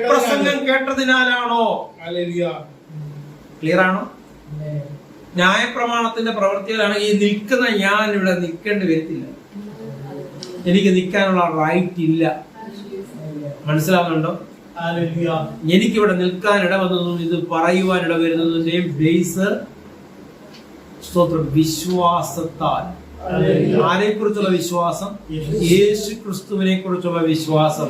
പ്രസംഗം കേട്ടതിനാലാണോ? ക്ലിയർ ആണോ? ന്യായപ്രമാണത്തിന്റെ പ്രവൃത്തിയാലാണ്. ഈ നിൽക്കുന്ന ഞാൻ ഇവിടെ നിൽക്കേണ്ടി വരത്തില്ല. എനിക്ക് നിൽക്കാനുള്ള റൈറ്റ് ഇല്ല. മനസ്സിലാവുന്നുണ്ടോ? എനിക്കിവിടെ നിൽക്കാൻ ഇടവന്നതും ഇത് പറയുവാൻ ഇടവരുന്നതിന്റെയും ബേസ് വിശ്വാസത്താൽ. ആരെ കുറിച്ചുള്ള വിശ്വാസം? യേശു ക്രിസ്തുവിനെ കുറിച്ചുള്ള വിശ്വാസം.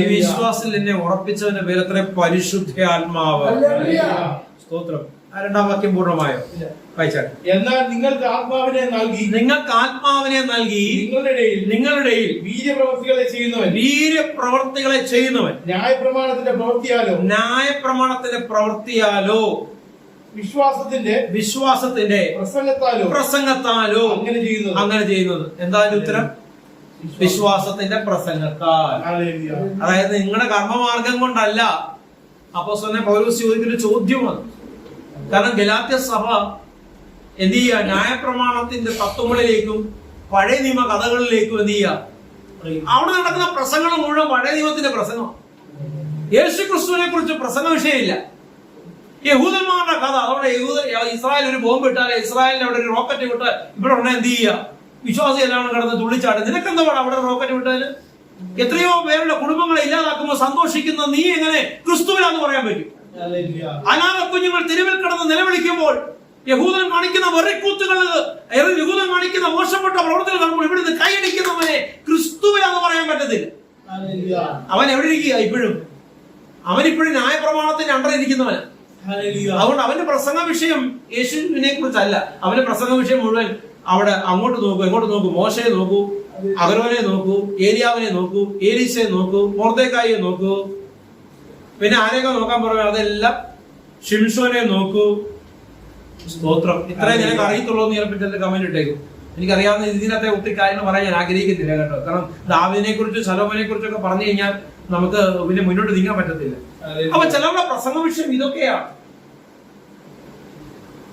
ഈ വിശ്വാസത്തിൽ എന്നെ ഉറപ്പിച്ചവന്റെ പേരത്ര പരിശുദ്ധാത്മാവ്. സ്തോത്രം. 2-ാം വാക്യം പൂർണ്ണമായോ? വായിച്ചാൽ എന്നാൽ നിങ്ങൾക്ക് ആത്മാവിനെ നൽകി നിങ്ങളുടെ വീര്യപ്രവർത്തികളെ ചെയ്യുന്നവൻ ന്യായപ്രമാണത്തിന്റെ പ്രവൃത്തിയാലോ വിശ്വാസത്തിന്റെ പ്രസംഗത്താലോ അങ്ങനെ ചെയ്യുന്നത്. എന്താണ് ഉത്തരം? വിശ്വാസത്തിന്റെ പ്രസംഗത്താൽ. അതായത് നിങ്ങളുടെ കർമ്മമാർഗം കൊണ്ടല്ല. അപ്പോസ്തലൻ പൗലോസ് ചോദിക്കുന്ന ചോദ്യമാണ്. കാരണം ഗലാത്യ സഭ എന്ത് ചെയ്യുക? ന്യായപ്രമാണത്തിന്റെ തത്വങ്ങളിലേക്കും പഴയ നിയമ കഥകളിലേക്കും എന്ത് ചെയ്യുക? അവിടെ നടക്കുന്ന പ്രസംഗങ്ങൾ മുഴുവൻ പഴയ നിയമത്തിന്റെ പ്രസംഗം. യേശു ക്രിസ്തുവിനെ കുറിച്ച് പ്രസംഗ വിഷയമില്ല. യഹൂദന്മാരുടെ കഥ. അതോടെ ഇസ്രായേൽ ഒരു ബോംബ് ഇട്ടാൽ, ഇസ്രായേലിന് അവിടെ ഒരു റോക്കറ്റ് വിട്ട് ഇവിടെ ഉടനെ എന്ത് ചെയ്യുക? വിശ്വാസി എല്ലാം കിടന്ന് തുള്ളിച്ചാട്. നിനക്കെന്താ പാടാ അവിടെ റോക്കറ്റ് വിട്ടതിന്? എത്രയോ പേരുടെ കുടുംബങ്ങളെ ഇല്ലാതാക്കുമ്പോൾ സന്തോഷിക്കുന്ന നീ എങ്ങനെ ക്രിസ്തുവിലാന്ന് പറയാൻ പറ്റും? അനാഥ കുഞ്ഞുങ്ങൾ തെരുവിൽ കിടന്ന് നിലവിളിക്കുമ്പോൾ യഹൂദൻ കാണിക്കുന്ന വെറിക്കൂത്തുകൾ, യഹൂദൻ കാണിക്കുന്ന മോശപ്പെട്ട പ്രവർത്തനങ്ങൾ കാണുമ്പോൾ ഇവിടുന്ന് കൈയടിക്കുന്നവനെ ക്രിസ്തുവിലാന്ന് പറയാൻ പറ്റത്തില്ല. അവൻ എവിടെ ഇരിക്കുക? ഇപ്പോഴും അവനിപ്പോഴും ന്യായപ്രമാണത്തിന്റെ അണ്ടറിയിരിക്കുന്നവൻ. അതുകൊണ്ട് അവന്റെ പ്രസംഗ വിഷയം യേശുവിനെ കുറിച്ചല്ല. അവന്റെ പ്രസംഗ വിഷയം മുഴുവൻ അവിടെ അങ്ങോട്ട് നോക്കൂ, എങ്ങോട്ട് നോക്കൂ. മോശയെ നോക്കൂ, അഹരോനെ നോക്കൂ, ഏലിയാവിനെ നോക്കൂ, ഏലീശയെ നോക്കൂ, മൊർദെഖായിയെ നോക്കൂ. പിന്നെ ആരെയൊക്കെ നോക്കാൻ പറഞ്ഞു? അതെല്ലാം ഷിംഷോനെ നോക്കൂ. സ്തോത്രം. ഇത്രയും നിനക്ക് അറിയത്തുള്ളൂ എന്ന് ചിലപ്പോൾ ചില കമന്റ് ഇട്ടേക്കും. എനിക്കറിയാവുന്ന ഇതിനകത്തെ ഒത്തിരി കാര്യങ്ങൾ പറയാൻ ഞാൻ ആഗ്രഹിക്കുന്നില്ല കേട്ടോ. കാരണം ദാവീദിനെ കുറിച്ചും ശലോമോനെ കുറിച്ചൊക്കെ പറഞ്ഞു കഴിഞ്ഞാൽ നമുക്ക് പിന്നെ മുന്നോട്ട് നീങ്ങാൻ പറ്റത്തില്ല. അപ്പൊ ചിലരുടെ പ്രസംഗ വിഷയം ഇതൊക്കെയാണ്.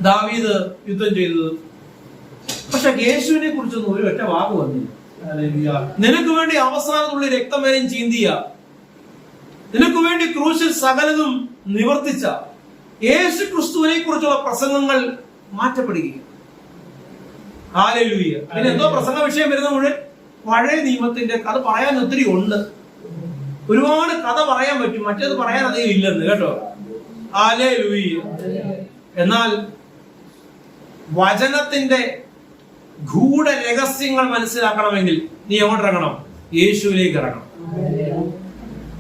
ദാവീദ് യുദ്ധം ചെയ്തത്. പക്ഷെ യേശുവിനെ കുറിച്ചൊന്നും ഒരു ഒറ്റ വാക്ക് വന്നില്ല. നിനക്ക് വേണ്ടി അവസാനത്തുള്ള രക്തം വരെയും ചീന്തിയ നിനക്ക് വേണ്ടി ക്രൂശിൽ സകലതും നിവർത്തിച്ച യേശു ക്രിസ്തുവിനെ കുറിച്ചുള്ള പ്രസംഗങ്ങൾ മാറ്റപ്പെടുകയും. ഹല്ലേലൂയ. പിന്നെ എന്തോ പ്രസംഗ വിഷയം വരുന്ന മുഴുവൻ പഴയ നിയമത്തിന്റെ കഥ പറയാൻ ഒത്തിരി ഉണ്ട്. ഒരുപാട് കഥ പറയാൻ പറ്റും, മറ്റേത് പറയാൻ അധികം ഇല്ലെന്ന് കേട്ടോ. ഹല്ലേലൂയ. എന്നാൽ വചനത്തിന്റെ ഗൂഢ രഹസ്യങ്ങൾ മനസ്സിലാക്കണമെങ്കിൽ നീ എങ്ങോട്ട് ഇറങ്ങണം? യേശുവിലേക്ക് ഇറങ്ങണം.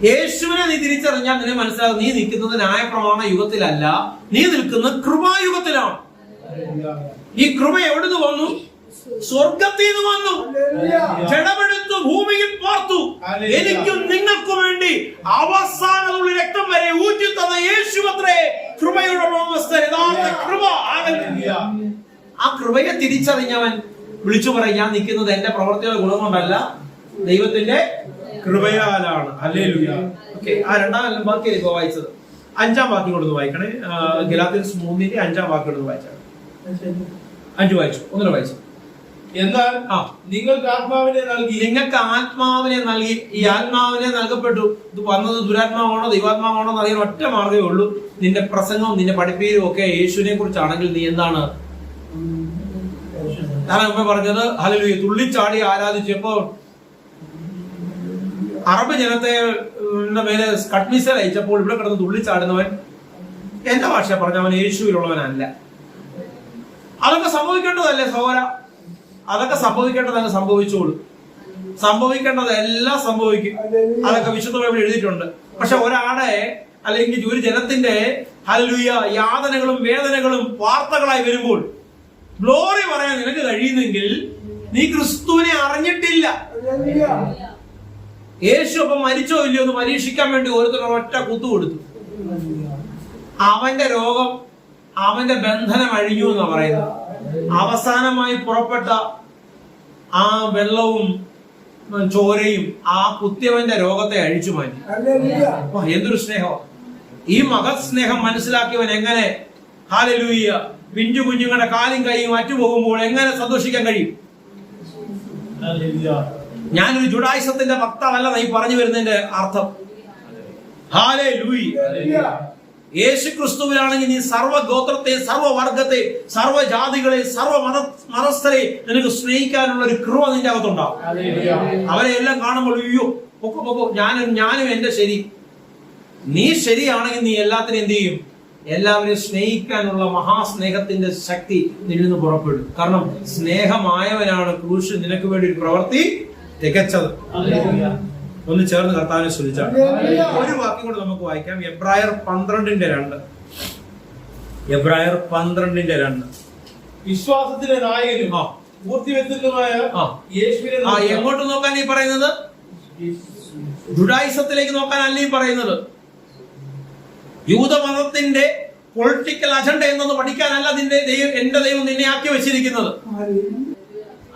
യേശുവിനെ നീ തിരിച്ചറിഞ്ഞാൽ നിന്നെ മനസ്സിലാകും, നീ നിൽക്കുന്നത് ന്യായപ്രമാണ യുഗത്തിലല്ല, നീ നിൽക്കുന്നത് കൃപായുഗത്തിലാണ്. ഈ കൃപ എവിടുന്ന് വന്നു? സ്വർഗത്തിൽ നിന്ന് വന്നു, ജഡമെടുത്തു, ഭൂമിയിൽ പാർത്തു. എനിക്കും നിങ്ങൾക്കും വേണ്ടി അവസാനമുള്ള രക്തം വരെ ഊറ്റി തന്ന യേശുവത്രേ കൃപയുടെ യഥാർത്ഥ കൃപ. ആ കൃപയെ തിരിച്ചറിഞ്ഞവൻ വിളിച്ചു പറയും, ഞാൻ നിൽക്കുന്നത് എന്റെ പ്രവർത്തിയുടെ ഗുണം കൊണ്ടല്ല, ദൈവത്തിന്റെ കൃപയാലാണ്. ഹല്ലേലൂയ. ഓക്കെ, ആ രണ്ടാം വാക്യം ഇപ്പൊ വായിച്ചത്. 5-ാം വാക്യം കൊണ്ടൊന്ന് വായിക്കണേ. ഗലാത്യൻസ് 3-ന്റെ 5-ാം വാക്യം കൊണ്ടൊന്ന് വായിച്ചാണ്. 5 വായിച്ചു, ഒന്നിനെ വായിച്ചു. എന്നാൽ നിങ്ങൾക്ക് ആത്മാവിനെ നൽകി. നിങ്ങൾക്ക് ആത്മാവിനെ നൽകി. ഈ ആത്മാവിനെ നൽകപ്പെട്ടു. ഇത് വന്നത് ദുരാത്മാവാണോ ദൈവാത്മാവാണോ എന്ന് അറിയാൻ ഒറ്റ മാർഗ്ഗമേ ഉള്ളൂ. നിന്റെ പ്രസംഗവും നിന്റെ പഠിപ്പീരും ഒക്കെ യേശുവിനെ കുറിച്ചാണെങ്കിൽ നീ എന്താണ്? ഞാൻ മുമ്പേ പറഞ്ഞത് ഹല്ലേലൂയ. തുള്ളിച്ചാടി ആരാധിച്ചപ്പോ അറബ് ജനത്തെ മേലെ കട്മിസൽ അയച്ചപ്പോൾ ഇവിടെ കിടന്ന് തുള്ളിച്ചാടുന്നവൻ എന്റെ ഭാഷ പറഞ്ഞവൻ യേശുവിലുള്ളവനല്ല. അതൊക്കെ സംഭവിക്കേണ്ടതല്ലേ സഹോദര? അതൊക്കെ സംഭവിക്കേണ്ടതങ്ങ് സംഭവിച്ചോളൂ. സംഭവിക്കേണ്ടതെല്ലാം സംഭവിക്കും. അതൊക്കെ വിശുദ്ധ ബൈബിളിൽ എഴുതിയിട്ടുണ്ട്. പക്ഷെ ഒരാളെ അല്ലെങ്കിൽ ഒരു ജനത്തിന്റെ ഹല്ലേലൂയ യാതനകളും വേദനകളും വാർത്തകളായി വരുമ്പോൾ ഗ്ലോറി പറയാൻ നിനക്ക് കഴിയുന്നെങ്കിൽ നീ ക്രിസ്തുവിനെ അറിഞ്ഞിട്ടില്ല. യേശു അപ്പം മരിച്ചോ ഇല്ലയോ എന്ന് പരീക്ഷിക്കാൻ വേണ്ടി ഓരോരുത്തർ ഒറ്റ കുത്തു കൊടുത്തു. അവന്റെ രോഗം, അവന്റെ ബന്ധനം അഴിഞ്ഞു എന്നാ പറയുന്നത്. അവസാനമായി പുറപ്പെട്ട ആ വെള്ളവും ചോരയും ആ കുത്തിയവന്റെ രോഗത്തെ അഴിച്ചു മാറ്റി. എന്തൊരു സ്നേഹം! ഈ മഹത് സ്നേഹം മനസ്സിലാക്കിയവൻ എങ്ങനെ ഹല്ലേലൂയ പിഞ്ചു കുഞ്ഞുങ്ങളുടെ കാലും കൈയും അറ്റുപോകുമ്പോൾ എങ്ങനെ സന്തോഷിക്കാൻ കഴിയും? ഞാനൊരു ജുഡായിസത്തിന്റെ വക്താവല്ല ഈ പറഞ്ഞു വരുന്നതിന്റെ അർത്ഥം. ഹല്ലേലൂയ. യേശു ക്രിസ്തുവിലാണെങ്കിൽ നീ സർവ്വഗോത്രത്തെ, സർവ്വവർഗത്തെ, സർവ്വജാതികളെ, മതസ്ഥരെ നിനക്ക് സ്നേഹിക്കാനുള്ള ഒരു കൃപ നിന്റെ അകത്തുണ്ടാവും. അവരെ എല്ലാം കാണുമ്പോൾ അയ്യോ പൊക്കോ ഞാനും എന്റെ ശരി. നീ ശരിയാണെങ്കിൽ നീ എല്ലാത്തിനും എന്ത് ചെയ്യും? എല്ലാവരെയും സ്നേഹിക്കാനുള്ള മഹാസ്നേഹത്തിന്റെ ശക്തി നിന്നിൽ നിന്ന് പുറപ്പെടും. കാരണം സ്നേഹമായവനാണ് ക്രൂശ് നിനക്ക് വേണ്ടി ഒരു പ്രവൃത്തി തികച്ചത്. ഒന്ന് ചേർന്ന് കർത്താവിനെ സ്തുതിച്ചാണ്. ഒരു വാക്യം കൊണ്ട് നമുക്ക് വായിക്കാം. എബ്രായർ 12:2. എബ്രായർ 12:2. വിശ്വാസത്തിന്റെ നായകനും പൂർത്തിവെത്തുന്നതുമായ യേശുവിനെ. എങ്ങോട്ട് നോക്കാൻ ഈ പറയുന്നത്? ജുഡായിസത്തിലേക്ക് നോക്കാനല്ല ഈ പറയുന്നത്. യൂതമതത്തിന്റെ പൊളിറ്റിക്കൽ അജണ്ട എന്നത് പഠിക്കാനല്ല എന്റെ ദൈവം നിന്നെ ആക്കി വെച്ചിരിക്കുന്നത്.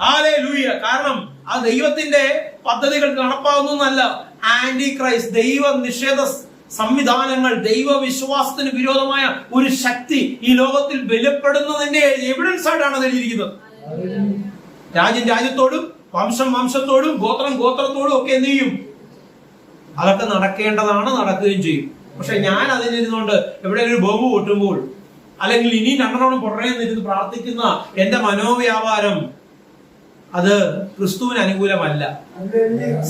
ഹല്ലേലൂയ. കാരണം ആ ദൈവത്തിന്റെ പദ്ധതികൾ നടപ്പാകുന്നതല്ല. ആന്റി ക്രൈസ്റ്റ്, ദൈവ നിഷേധ സംവിധാനങ്ങൾ, ദൈവവിശ്വാസത്തിന് വിരോധമായ ഒരു ശക്തി ഈ ലോകത്തിൽ ബലപ്പെടുന്നതിന്റെ എവിഡൻസ് ആയിട്ടാണ് എഴുതിയിരിക്കുന്നത്. രാജ്യം രാജ്യത്തോടും വംശം വംശത്തോടും ഗോത്രം ഗോത്രത്തോടും ഒക്കെ എന്ത് ചെയ്യും? അതൊക്കെ നടക്കേണ്ടതാണ്, നടക്കുകയും ചെയ്യും. പക്ഷെ ഞാൻ അതിനിരുന്നുകൊണ്ട് എവിടെ ഒരു ബോംബ് പൊട്ടുമ്പോൾ അല്ലെങ്കിൽ ഇനി രണ്ടെണ്ണം പൊട്ടണേന്നിരുന്ന് പ്രാർത്ഥിക്കുന്ന എന്റെ മനോവ്യാപാരം അത് ക്രിസ്തുവിന് അനുകൂലമല്ല.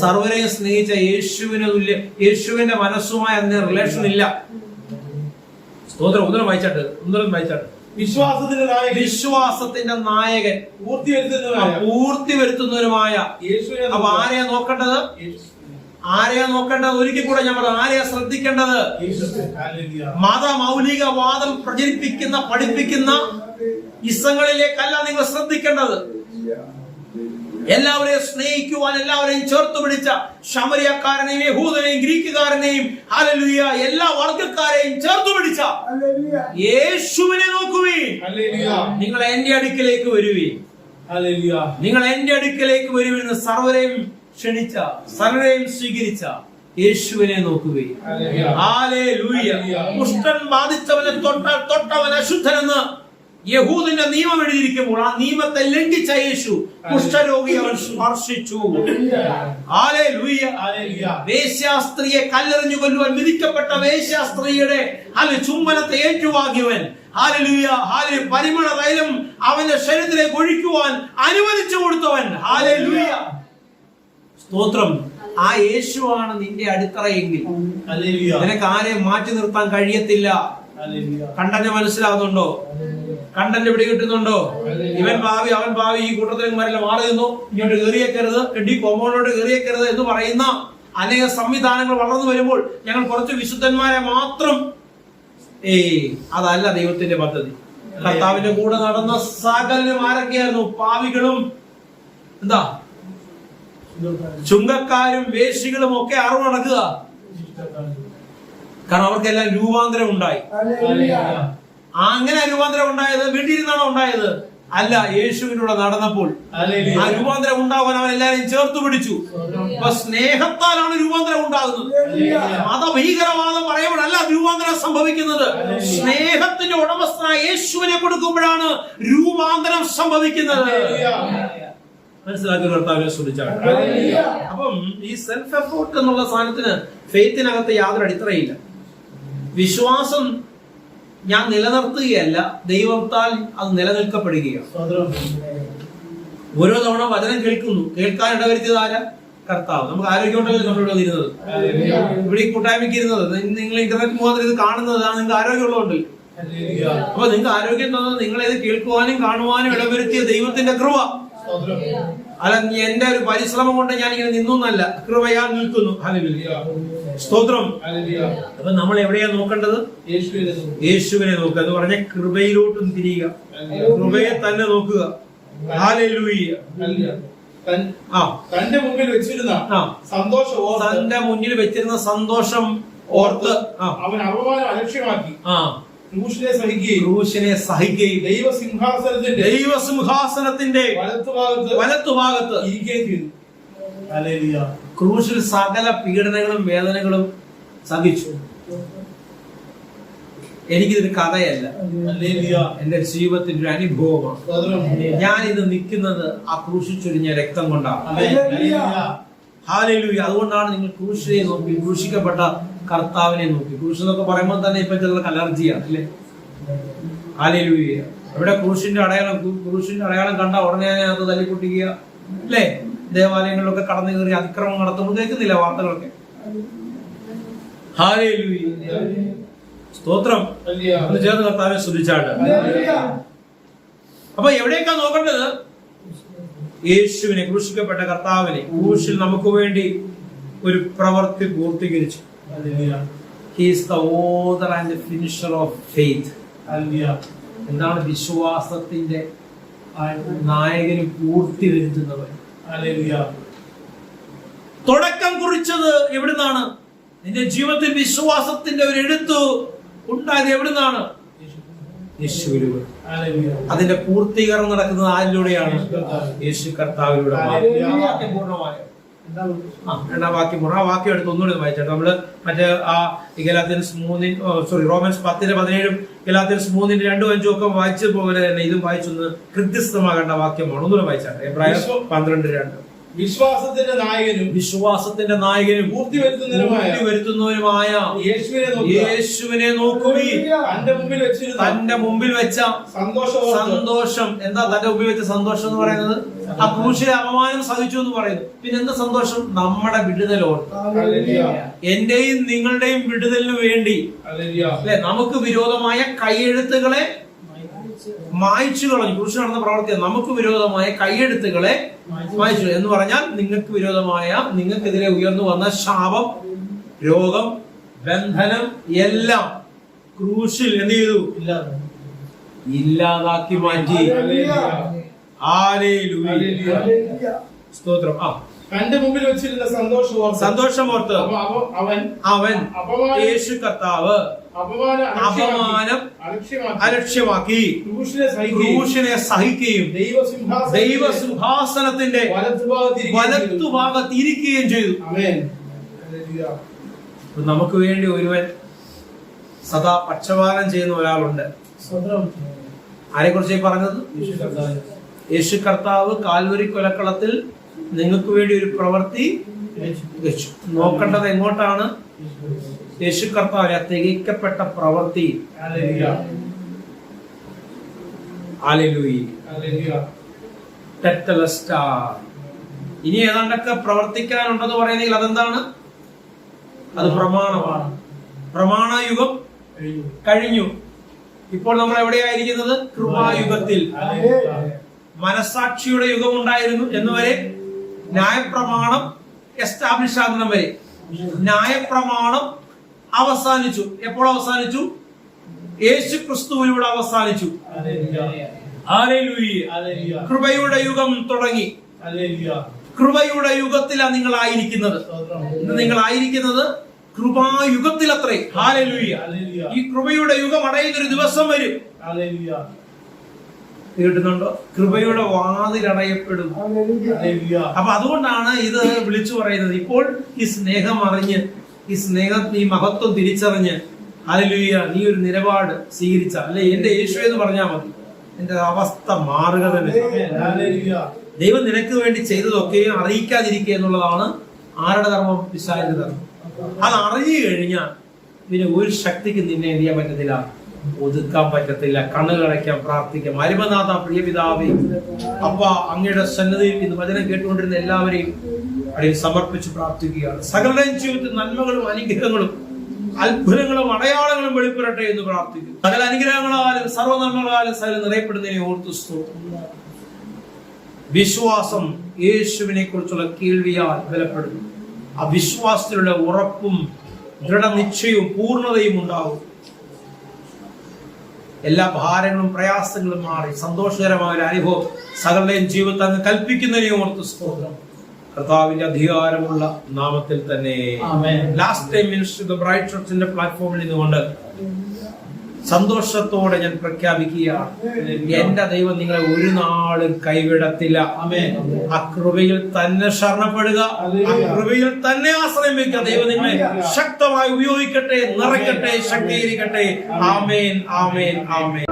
സർവരെയും സ്നേഹിച്ച യേശുവിന് തുല്യ, യേശുവിന്റെ മനസ്സുമായി അതിന് റിലേഷൻ ഇല്ല. സ്തോത്രം. ഒന്നിനും വായിച്ചാട്ട്. വിശ്വാസത്തിന്റെ നായകൻ പൂർത്തി വരുത്തുന്നവരുമായ യേശുവിനെ. അപ്പൊ ആരെയാ നോക്കേണ്ടത്? ഒരിക്കൽ കൂടെ ഞാൻ പറഞ്ഞു, ആരെയാ ശ്രദ്ധിക്കേണ്ടത്? മതമൗലികവാദം പ്രചരിപ്പിക്കുന്ന പഠിപ്പിക്കുന്ന ഇസങ്ങളിലേക്കല്ല നിങ്ങൾ ശ്രദ്ധിക്കേണ്ടത്. എല്ലാവരെയും സ്നേഹിക്കുവാൻ, എല്ലാവരെയും ചേർത്ത് പിടിച്ച ശമരിയക്കാരനെയും യഹൂദനെയും ഗ്രീക്കുകാരനെയും ഹല്ലേലൂയ എല്ലാ വർഗക്കാരെയും ചേർത്ത് പിടിച്ച യേശുവിനെ നോക്കുവീൻ. നിങ്ങൾ എന്റെ അടുക്കിലേക്ക് വരുവീൻ. നിങ്ങൾ എന്റെ അടുക്കിലേക്ക് വരുവീൻ. സർവരെയും ക്ഷണിച്ച, സർവരെയും സ്വീകരിച്ച യേശുവിനെ നോക്കുകയും. ഹല്ലേലൂയ. കുഷ്ഠൻ ബാധിച്ചവനെ തൊട്ടവൻ അശുദ്ധനെന്ന് യഹൂദിന്റെ നിയമം എഴുതിയിരിക്കുമ്പോൾ ആ നിയമത്തെ ലംഘിച്ച യേശു കുഷ്ഠരോഗി അവൻ സ്പർശിച്ചു. ഹല്ലേലൂയ. വേശ്യാസ്ത്രീയെ കല്ലെറിഞ്ഞു കൊല്ലുവാൻ വിധിക്കപ്പെട്ട വേശ്യാസ്ത്രീയുടെ ചുംബനത്തെ ഏറ്റുവാങ്ങിയവൻ, ഹല്ലേലൂയ, പരിമള തൈലം അവന്റെ ശരീരത്തിലേക്ക് ഒഴിക്കുവാൻ അനുവദിച്ചു കൊടുത്തവൻ. ഹല്ലേലൂയ, സ്തോത്രം. ആ യേശുവാണ് നിന്റെ അടിത്തറയെങ്കിൽ നിനക്ക് ആരെയും മാറ്റി നിർത്താൻ കഴിയത്തില്ല. കണ്ടന്റ് മനസ്സിലാവുന്നുണ്ടോ? കണ്ടന്റ് പിടി കിട്ടുന്നുണ്ടോ? ഇവൻ ഭാവി അവൻ ഭാവി, ഈ കൂട്ടത്തിലേക്ക് മാറി നിന്നു, ഇങ്ങോട്ട് കയറിയേക്കരുത്, ഈ കോമ്പൗണ്ടോട്ട് കയറിയേക്കരുത് എന്ന് പറയുന്ന അനേക സംവിധാനങ്ങൾ വളർന്നു വരുമ്പോൾ ഞങ്ങൾ കുറച്ച് വിശുദ്ധന്മാരെ മാത്രം, അതല്ല ദൈവത്തിന്റെ പദ്ധതി. കർത്താവിന്റെ കൂടെ നടന്ന സകലരും ആരൊക്കെയായിരുന്നു? പാവികളും ചുങ്കക്കാരും വേശ്യകളും ഒക്കെ അറിവ് നടക്കുക. കാരണം അവർക്കെല്ലാം രൂപാന്തരം ഉണ്ടായി. അങ്ങനെ രൂപാന്തരം ഉണ്ടായത് വീട്ടിലിരുന്നാണോ ഉണ്ടായത്? അല്ല, യേശുവിനൂടെ നടന്നപ്പോൾ ആ രൂപാന്തരം ഉണ്ടാവാൻ അവൻ എല്ലാവരെയും ചേർത്ത് പിടിച്ചു. അപ്പൊ സ്നേഹത്താലാണ് രൂപാന്തരം ഉണ്ടാകുന്നത്. മതഭീകരവാദം പറയുമ്പോഴല്ല രൂപാന്തരം സംഭവിക്കുന്നത്. സ്നേഹത്തിന്റെ ഉടമസ്ഥനായ യേശുവിനെ കൊടുക്കുമ്പോഴാണ് രൂപാന്തരം സംഭവിക്കുന്നത്. മനസ്സിലാക്കി കർത്താവിനെ ശ്രദ്ധിച്ചാണ്. അപ്പം ഈ സെൽഫ് എഫോർട്ട് എന്നുള്ള സാധനത്തിന് ഫെയ്ത്തിനകത്ത് യാതൊരു അടിത്തറയില്ല. വിശ്വാസം ഞാൻ നിലനിർത്തുകയല്ല, ദൈവത്താൽ അത് നിലനിൽക്കപ്പെടുകയാണ്. ഓരോ തവണ വചനം കേൾക്കുന്നു, കേൾക്കാൻ ഇടവരുത്തിയത് ആരാ? കർത്താവ്. നമുക്ക് ആരോഗ്യമുണ്ടല്ലോ നമ്മളിവിടെ ഇരുന്നത്, ഇവിടെ ഈ കൂട്ടായ്മയ്ക്ക് ഇരുന്നത്, നിങ്ങൾ ഇന്റർനെറ്റ് മുഖാന്തരം ഇത് കാണുന്നതാണ്. നിങ്ങൾക്ക് ആരോഗ്യമുള്ളതുകൊണ്ട്. അപ്പൊ നിങ്ങൾക്ക് ആരോഗ്യം തന്നത് നിങ്ങളെ കേൾക്കുവാനും കാണുവാനും ഇടവരുത്തിയ ദൈവത്തിന്റെ കൃപ. അല്ല, എന്റെ ഒരു പരിശ്രമം കൊണ്ട് ഞാൻ ഇങ്ങനെ നിന്നൊന്നല്ല, കൃപയാൽ നിൽക്കുന്നു. സ്തോത്രം. അപ്പൊ നമ്മൾ എവിടെയാ നോക്കേണ്ടത്? യേശുവിനെ നോക്കുക എന്ന് പറഞ്ഞ കൃപയിലോട്ടും തിരിയുക, കൃപയെ തന്നെ നോക്കുക. ഹല്ലേലൂയ. തന്റെ മുമ്പിൽ വെച്ചിരുന്ന സന്തോഷം, തന്റെ മുന്നിൽ വെച്ചിരുന്ന സന്തോഷം ഓർത്ത് അവൻ അപമാനം അലക്ഷ്യമാക്കി ക്രൂശിനെ സഹിക്കുകയും ദൈവസിംഹാസനത്തിന്റെ വലത്തുഭാഗത്ത് ഇരിക്കുകയും ചെയ്തു. ക്രൂശിൽ സകല പീഡനങ്ങളും വേദനകളും സഹിച്ചു. എനിക്കിതൊരു കഥയല്ല, എന്റെ ജീവിതത്തിന്റെ ഒരു അനുഭവമാണ്. ഞാൻ ഇത് നിൽക്കുന്നത് ആ ക്രൂശിച്ചൊരിഞ്ഞ രക്തം കൊണ്ടാണ്. ഹല്ലേലൂയ. അതുകൊണ്ടാണ് നിങ്ങൾ ക്രൂശിനെ നോക്കി, ക്രൂശിക്കപ്പെട്ട കർത്താവിനെ നോക്കി. ക്രൂശ് എന്നൊക്കെ പറയുമ്പോൾ തന്നെ ഇപ്പൊ ചിലർക്ക് അലർജിയാണ് അല്ലേ? ഹല്ലേലൂയ. ഇവിടെ ക്രൂശിന്റെ അടയാളം കണ്ട ഉടനെ അതിനകത്ത് തല്ലിപ്പൊട്ടിക്കുക അല്ലേ? ദേവാലയങ്ങളിലൊക്കെ കടന്നു കയറി അതിക്രമം നടത്തുമ്പോൾ കേൾക്കുന്നില്ല വാർത്തകളൊക്കെ? ഹല്ലേലൂയ, സ്തോത്രം. ചേർന്ന് കർത്താവിനെ സ്തുതിച്ചാട്ട്. അപ്പൊ എവിടേക്കാ നോക്കേണ്ടത്? യേശുവിനെ, ക്രൂശിക്കപ്പെട്ട കർത്താവിനെ. ക്രൂശിൽ നമുക്ക് വേണ്ടി ഒരു പ്രവൃത്തി പൂർത്തീകരിച്ചു. He is the author and the finisher of faith. എന്താണ്? വിശ്വാസത്തിന്റെ നായകനും പൂർത്തി വരുത്തുന്നവൻ. തുടക്കം കുറിച്ചത് എവിടുന്നാണ്? നിന്റെ ജീവിതത്തിൽ വിശ്വാസത്തിന്റെ ഒരു എഴുത്ത് ഉണ്ടായത് എവിടുന്നാണ്? യേശുവിലൂടെ. അതിന്റെ പൂർത്തീകരണം നടക്കുന്നത് ആരിലൂടെയാണ്? യേശു കർത്താവിലൂടെ. പൂർണ്ണമായോ? രണ്ടാം വാക്യം, ആ വാക്യം എടുത്ത് ഒന്നുകൂടി വായിച്ചാട്ടോ. നമ്മള് മറ്റേ ആ ഗലാത്യൻസ് 3 റോമൻസ് 10:17 ഗലാത്യൻസ് 3:2-5 ഒക്കെ വായിച്ച പോലെ തന്നെ ഇതും വായിച്ചൊന്ന് ഹൃദ്യസ്ഥമാകേണ്ട വാക്യമാണ്. ഒന്നുകൂടെ വായിച്ചാട്ടെ. എബ്രായർ 12:2. വിശ്വാസത്തിന്റെ നായകനും പൂർത്തി വരുത്തുന്നവരുമായ യേശുവിനെ നോക്കുവിൻ. തന്റെ മുമ്പിൽ വെച്ച സന്തോഷം. എന്താ തന്റെ മുമ്പിൽ വെച്ച സന്തോഷം എന്ന് പറയുന്നത്? ആ ക്രൂശിലെ അപമാനം സഹിച്ചു എന്ന് പറയുന്നു. പിന്നെ എന്താ സന്തോഷം? നമ്മുടെ വിടുതലോട്, എന്റെയും നിങ്ങളുടെയും വിടുതലിന് വേണ്ടി അല്ലെ, നമുക്ക് വിരോധമായ കൈയെഴുത്തുകളെ മായ്ച്ചു കളഞ്ഞു. ക്രൂശ് നടന്ന പ്രവർത്തി നമുക്ക് വിരോധമായ കൈയെഴുത്തുകളെ മായ്ച്ചു എന്ന് പറഞ്ഞാൽ നിങ്ങൾക്ക് വിരോധമായ, നിങ്ങൾക്കെതിരെ ഉയർന്നു വന്ന ശാപം, രോഗം, ബന്ധനം എല്ലാം ക്രൂശിൽ എന്ത് ചെയ്തു? ഇല്ലാതാക്കി മാറ്റി. സ്തോത്രം. തന്റെ മുമ്പിൽ വെച്ചിരുന്ന സന്തോഷമോർത്ത് അവൻ യേശു കർത്താവ് അപമാനം അലക്ഷ്യമാക്കി ക്രൂശിനെ സഹിക്കുകയും ദൈവസിംഹാസനത്തിന്റെ വലത്തുഭാഗത്ത് ഇരിക്കുകയും ചെയ്തു. നമുക്ക് വേണ്ടി ഒരുവൻ സദാ പക്ഷപാതം ചെയ്യുന്ന ഒരാളുണ്ട്. ആരെ കുറിച്ച് പറഞ്ഞത്? യേശു കർത്താവ് കാൽവരി കൊലക്കളത്തിൽ നിങ്ങൾക്ക് വേണ്ടി ഒരു പ്രവൃത്തി വെച്ചു. നോക്കേണ്ടത് എങ്ങോട്ടാണ്? യേശു കർത്താവ് തികയ്ക്കപ്പെട്ട പ്രവൃത്തി. ഇനി ഏതാണ്ടൊക്കെ പ്രവർത്തിക്കാനുണ്ടെന്ന് പറയുന്നെങ്കിൽ അതെന്താണ്? അത് പ്രമാണമാണ്. പ്രമാണയുഗം കഴിഞ്ഞു. ഇപ്പോൾ നമ്മൾ എവിടെയായിരിക്കുന്നത്? കൃപായുഗത്തിൽ. മനസാക്ഷിയുടെ യുഗം ഉണ്ടായിരുന്നു എന്നുവരെ. ന്യായപ്രമാണം എസ്റ്റാബ്ലിഷ് ആകുന്ന വരെ. ന്യായപ്രമാണം അവസാനിച്ചു. എപ്പോൾ അവസാനിച്ചു? യേശു ക്രിസ്തുവിലൂടെ അവസാനിച്ചു. കൃപയുടെ യുഗം തുടങ്ങി. കൃപയുടെ യുഗത്തിലാണ് നിങ്ങൾ ആയിരിക്കുന്നത്. നിങ്ങൾ ആയിരിക്കുന്നത് കൃപായുഗത്തിൽ അത്രേ. ഹല്ലേലൂയ. ഈ കൃപയുടെ യുഗം അടയുന്ന ഒരു ദിവസം വരും. കേട്ടുന്നുണ്ടോ? കൃപയുടെ വാതിലടയപ്പെടും. അപ്പൊ അതുകൊണ്ടാണ് ഇത് വിളിച്ചു പറയുന്നത്. ഇപ്പോൾ ഈ സ്നേഹം അറിഞ്ഞ്, ഈ സ്നേഹം, ഈ മഹത്വം തിരിച്ചറിഞ്ഞ്, ഹല്ലേലൂയ, നീ ഒരു നിലപാട് സ്വീകരിച്ച, അല്ലെ എന്റെ യേശു എന്ന് പറഞ്ഞാൽ മതി, എന്റെ അവസ്ഥ മാറുക തന്നെ. ദൈവം നിനക്ക് വേണ്ടി ചെയ്തതൊക്കെയും അറിയിക്കാതിരിക്കുക എന്നുള്ളതാണ് ആരുടെ ധർമ്മം? പിശാചിന്റെ ധർമ്മം. അത് അറിഞ്ഞു കഴിഞ്ഞാൽ പിന്നെ ഒരു ശക്തിക്ക് നിന്നെ എന്ത് ചെയ്യാൻ പറ്റത്തില്ല, ഒതുക്കാൻ പറ്റത്തില്ല. കണ്ണുകളടയ്ക്കാം, പ്രാർത്ഥിക്കാം. അരിമനാഥ, പ്രിയ പിതാവേ, അപ്പ അങ്ങയുടെ സന്നിധിയിൽ ഇന്ന് വചനം കേട്ടുകൊണ്ടിരുന്ന എല്ലാവരെയും അടിയിൽ സമർപ്പിച്ച് പ്രാർത്ഥിക്കുകയാണ്. സകലരുടെയും ജീവിതത്തിൽ നന്മകളും അനുഗ്രഹങ്ങളും അത്ഭുതങ്ങളും അടയാളങ്ങളും വെളിപ്പെടട്ടെ എന്ന് പ്രാർത്ഥിക്കുന്നു. സകല അനുഗ്രഹങ്ങളാലും സർവ്വനന്മകളാലും സകല നിറയപ്പെടുന്നതിനെ ഓർത്തു സ്തോത്രം. വിശ്വാസം യേശുവിനെ കുറിച്ചുള്ള കേൾവിയാൽ ബലപ്പെടുന്നു. ആ വിശ്വാസത്തിലുള്ള ഉറപ്പും ദൃഢനിശ്ചയവും പൂർണ്ണതയും ഉണ്ടാവും. എല്ലാ ഭാരങ്ങളും പ്രയാസങ്ങളും മാറി സന്തോഷകരമായ ഒരു അനുഭവം സകലരുടെയും ജീവിതത്തിൽ അങ്ങ് കൽപ്പിക്കുന്നതിനെ ഓർത്ത് സ്തോത്രം. കർത്താവിന്റെ അധികാരമുള്ള നാമത്തിൽ തന്നെ. Last time minister the bright ചർച്ചിന്റെ പ്ലാറ്റ്ഫോമിൽ നിന്നുകൊണ്ട് സന്തോഷത്തോടെ ഞാൻ പ്രഖ്യാപിക്കുകയാണ്, എന്റെ ദൈവം നിങ്ങളെ ഒരു നാളും കൈവിടത്തില്ല. ആ കൃപയിൽ തന്നെ ശരണപ്പെടുക, ആ കൃപയിൽ തന്നെ ആശ്രയം വയ്ക്കുക. ദൈവം നിങ്ങളെ ശക്തമായി ഉപയോഗിക്കട്ടെ, നിറയ്ക്കട്ടെ, ശക്തീകരിക്കട്ടെ. ആമേൻ, ആമേൻ, ആമേൻ.